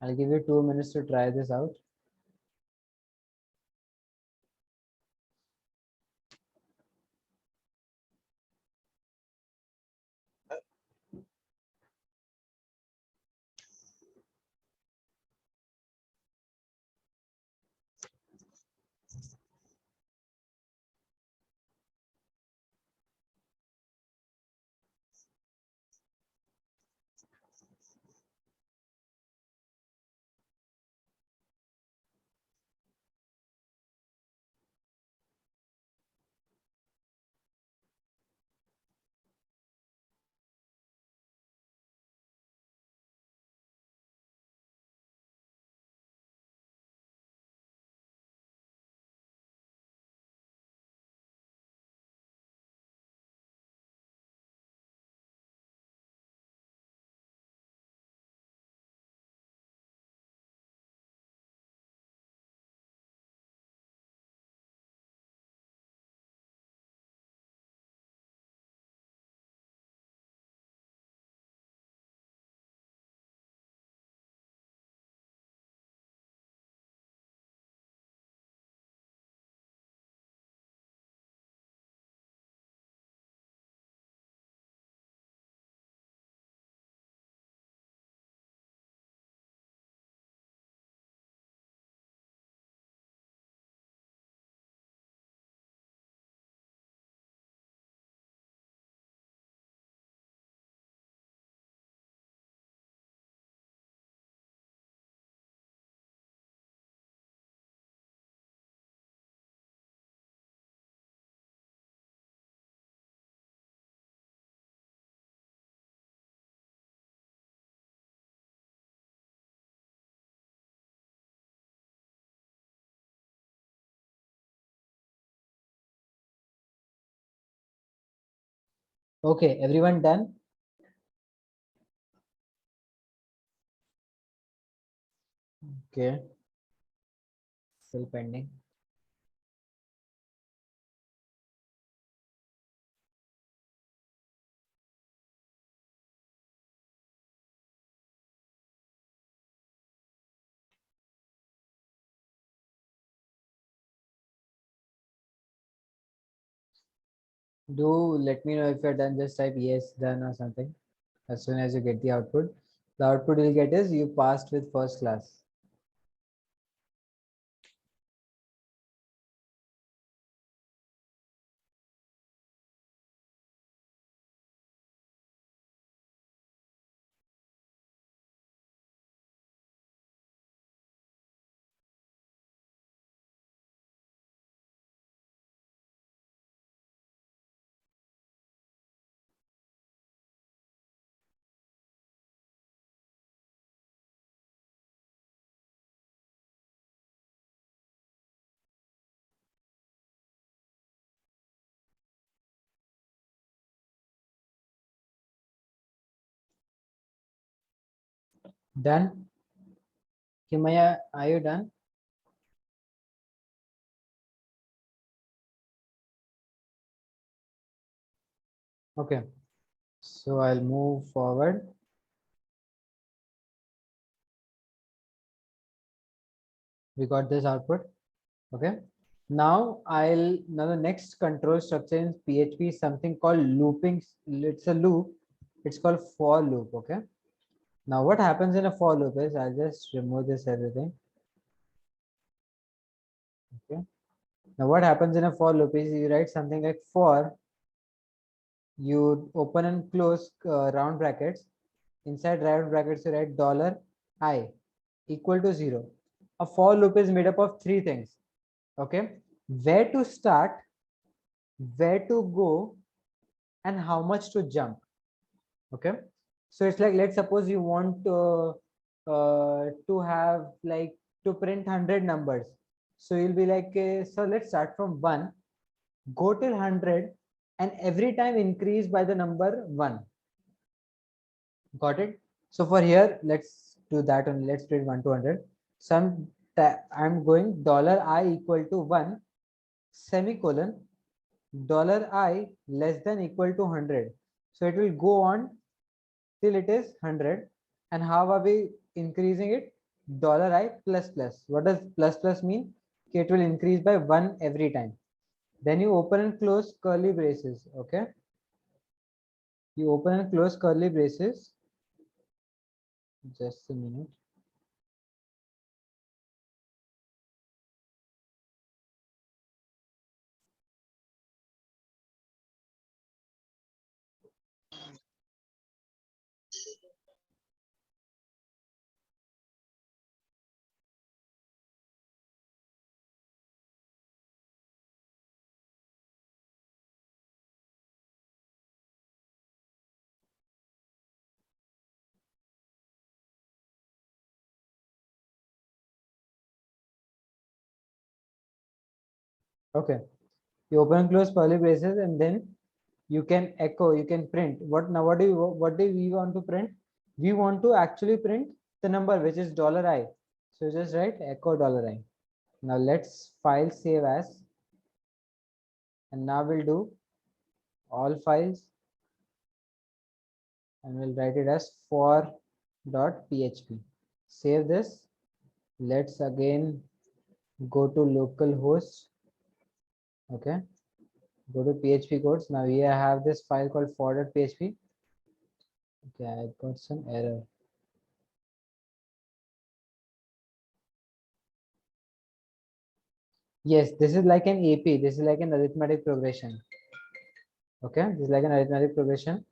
I'll give you 2 minutes to try this out. Okay, everyone done? Okay, still pending. Do let me know if you're done. Just type yes, done or something. As soon as you get the output you'll get is you passed with first class. Done? Kimaya, are you done? Okay, so I'll move forward. We got this output. Okay, now the next control structure in PHP is something called looping. It's a loop. It's called for loop. Okay, now what happens in a for loop is I'll just remove this everything. Okay, now what happens in a for loop is you write something like for, you open and close round brackets. Inside round brackets you write $I equal to 0. A for loop is made up of three things. Okay, where to start, where to go, and how much to jump. Okay, so it's like, let's suppose you want to have like to print 100 numbers. So you'll be like, so let's start from 1, go till 100, and every time increase by the number 1. Got it? So for here, let's do that only. Let's print 1 to 100. So I'm going $I equal to 1 semicolon $I less than equal to 100. So it will go on till it is 100. And how are we increasing it? $I plus plus. What does plus plus mean? Okay, it will increase by 1 every time. Then you open and close curly braces. Okay, you open and close curly braces. Just a minute. Okay, you open and close curly braces, and then you can echo, you can print. What do we want to print? We want to actually print the number which is $I. So just write echo $I. Now let's file save as, and now we'll do all files, and we'll write it as for.php. Save this. Let's again go to localhost. Okay, go to PHP codes. Now here I have this file called for.php. Okay, I got some error. Yes, this is like an AP. This is like an arithmetic progression. Okay, this is like an arithmetic progression.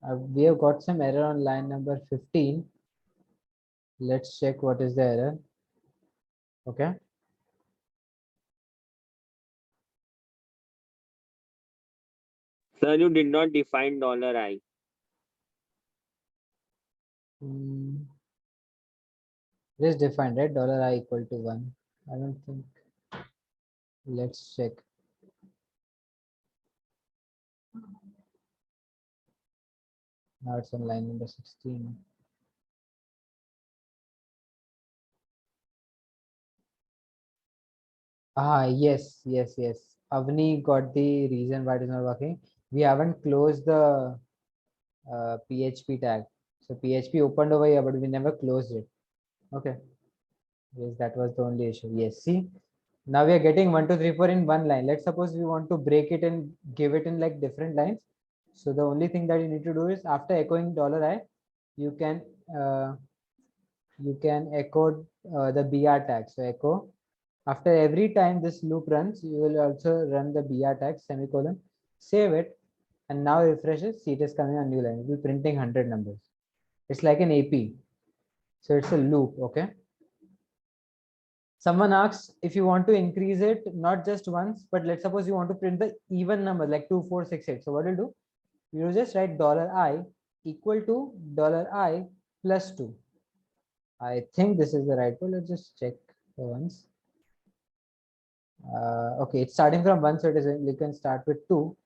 We have got some error on line number 15. Let's check what is the error. Okay. Sir, you did not define $I. It is defined, right? $I equal to 1. I don't think. Let's check. Now it's on line number 16. Yes. Avni got the reason why it is not working. We haven't closed the PHP tag. So PHP opened over here, but we never closed it. Okay. Yes, that was the only issue. Yes, see, now we are getting 1, 2, 3, 4 in one line. Let's suppose we want to break it and give it in like different lines. So the only thing that you need to do is after echoing $I, you can uh, echo the BR tag. So echo after every time this loop runs, you will also run the BR tag semicolon, save it, and now refreshes. See, it is coming on new line. It will be printing 100 numbers. It's like an AP. So it's a loop. Okay. Someone asks if you want to increase it not just once, but let's suppose you want to print the even number like 2468. So what you'll do, you just write $I equal to $I plus 2. I think this is the right one. Let's just check for once. Okay, it's starting from 1, so it is you can start with 2.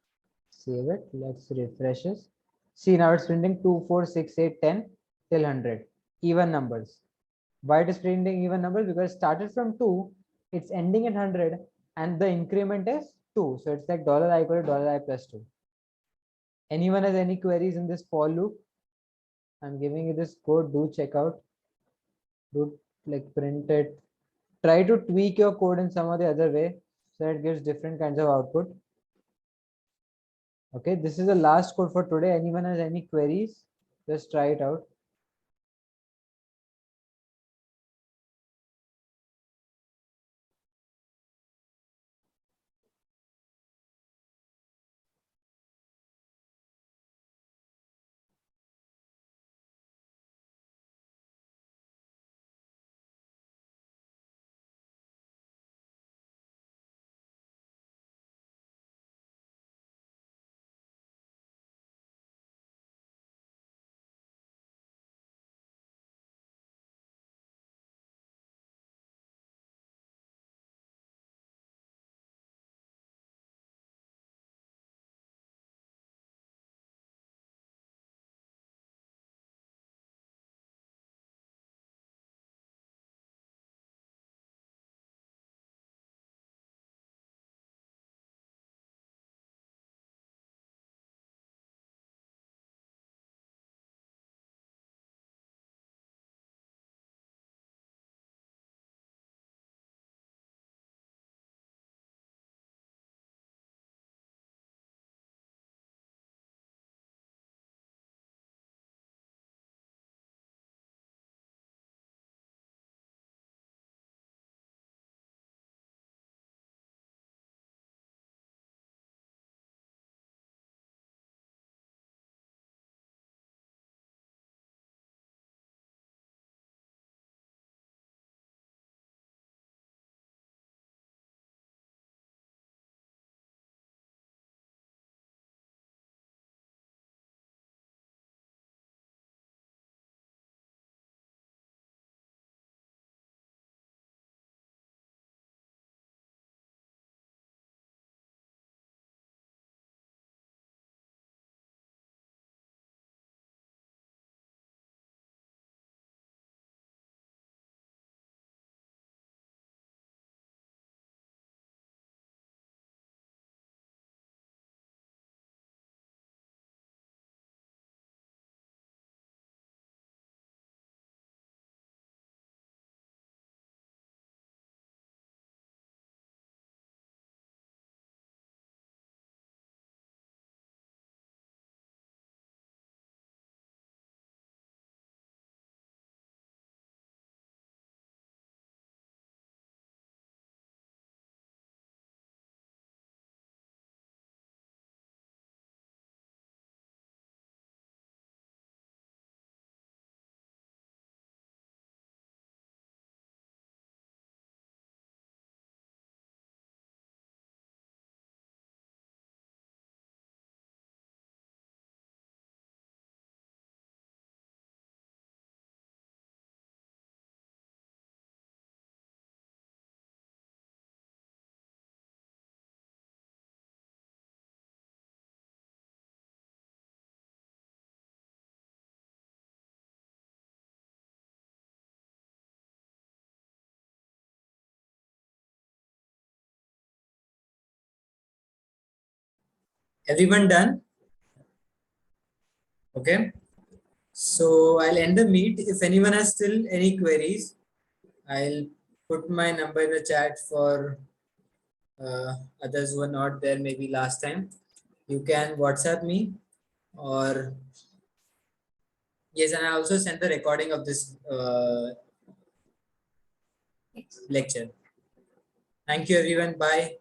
Save it. Let's refresh it. See, now it's printing 2, 4, 6, 8, 10 till 100. Even numbers. Why it is printing even numbers? Because it started from 2, it's ending at 100, and the increment is 2. So it's like $I equal to $I plus 2. Anyone has any queries in this for loop? I'm giving you this code. Do check out. Do like print it. Try to tweak your code in some or the other way so it gives different kinds of output. Okay, this is the last code for today. Anyone has any queries? Just try it out. Everyone done? Okay. So I'll end the meet. If anyone has still any queries, I'll put my number in the chat for others who are not there maybe last time. You can WhatsApp me, or yes, and I also send the recording of this lecture. Thank you everyone. Bye.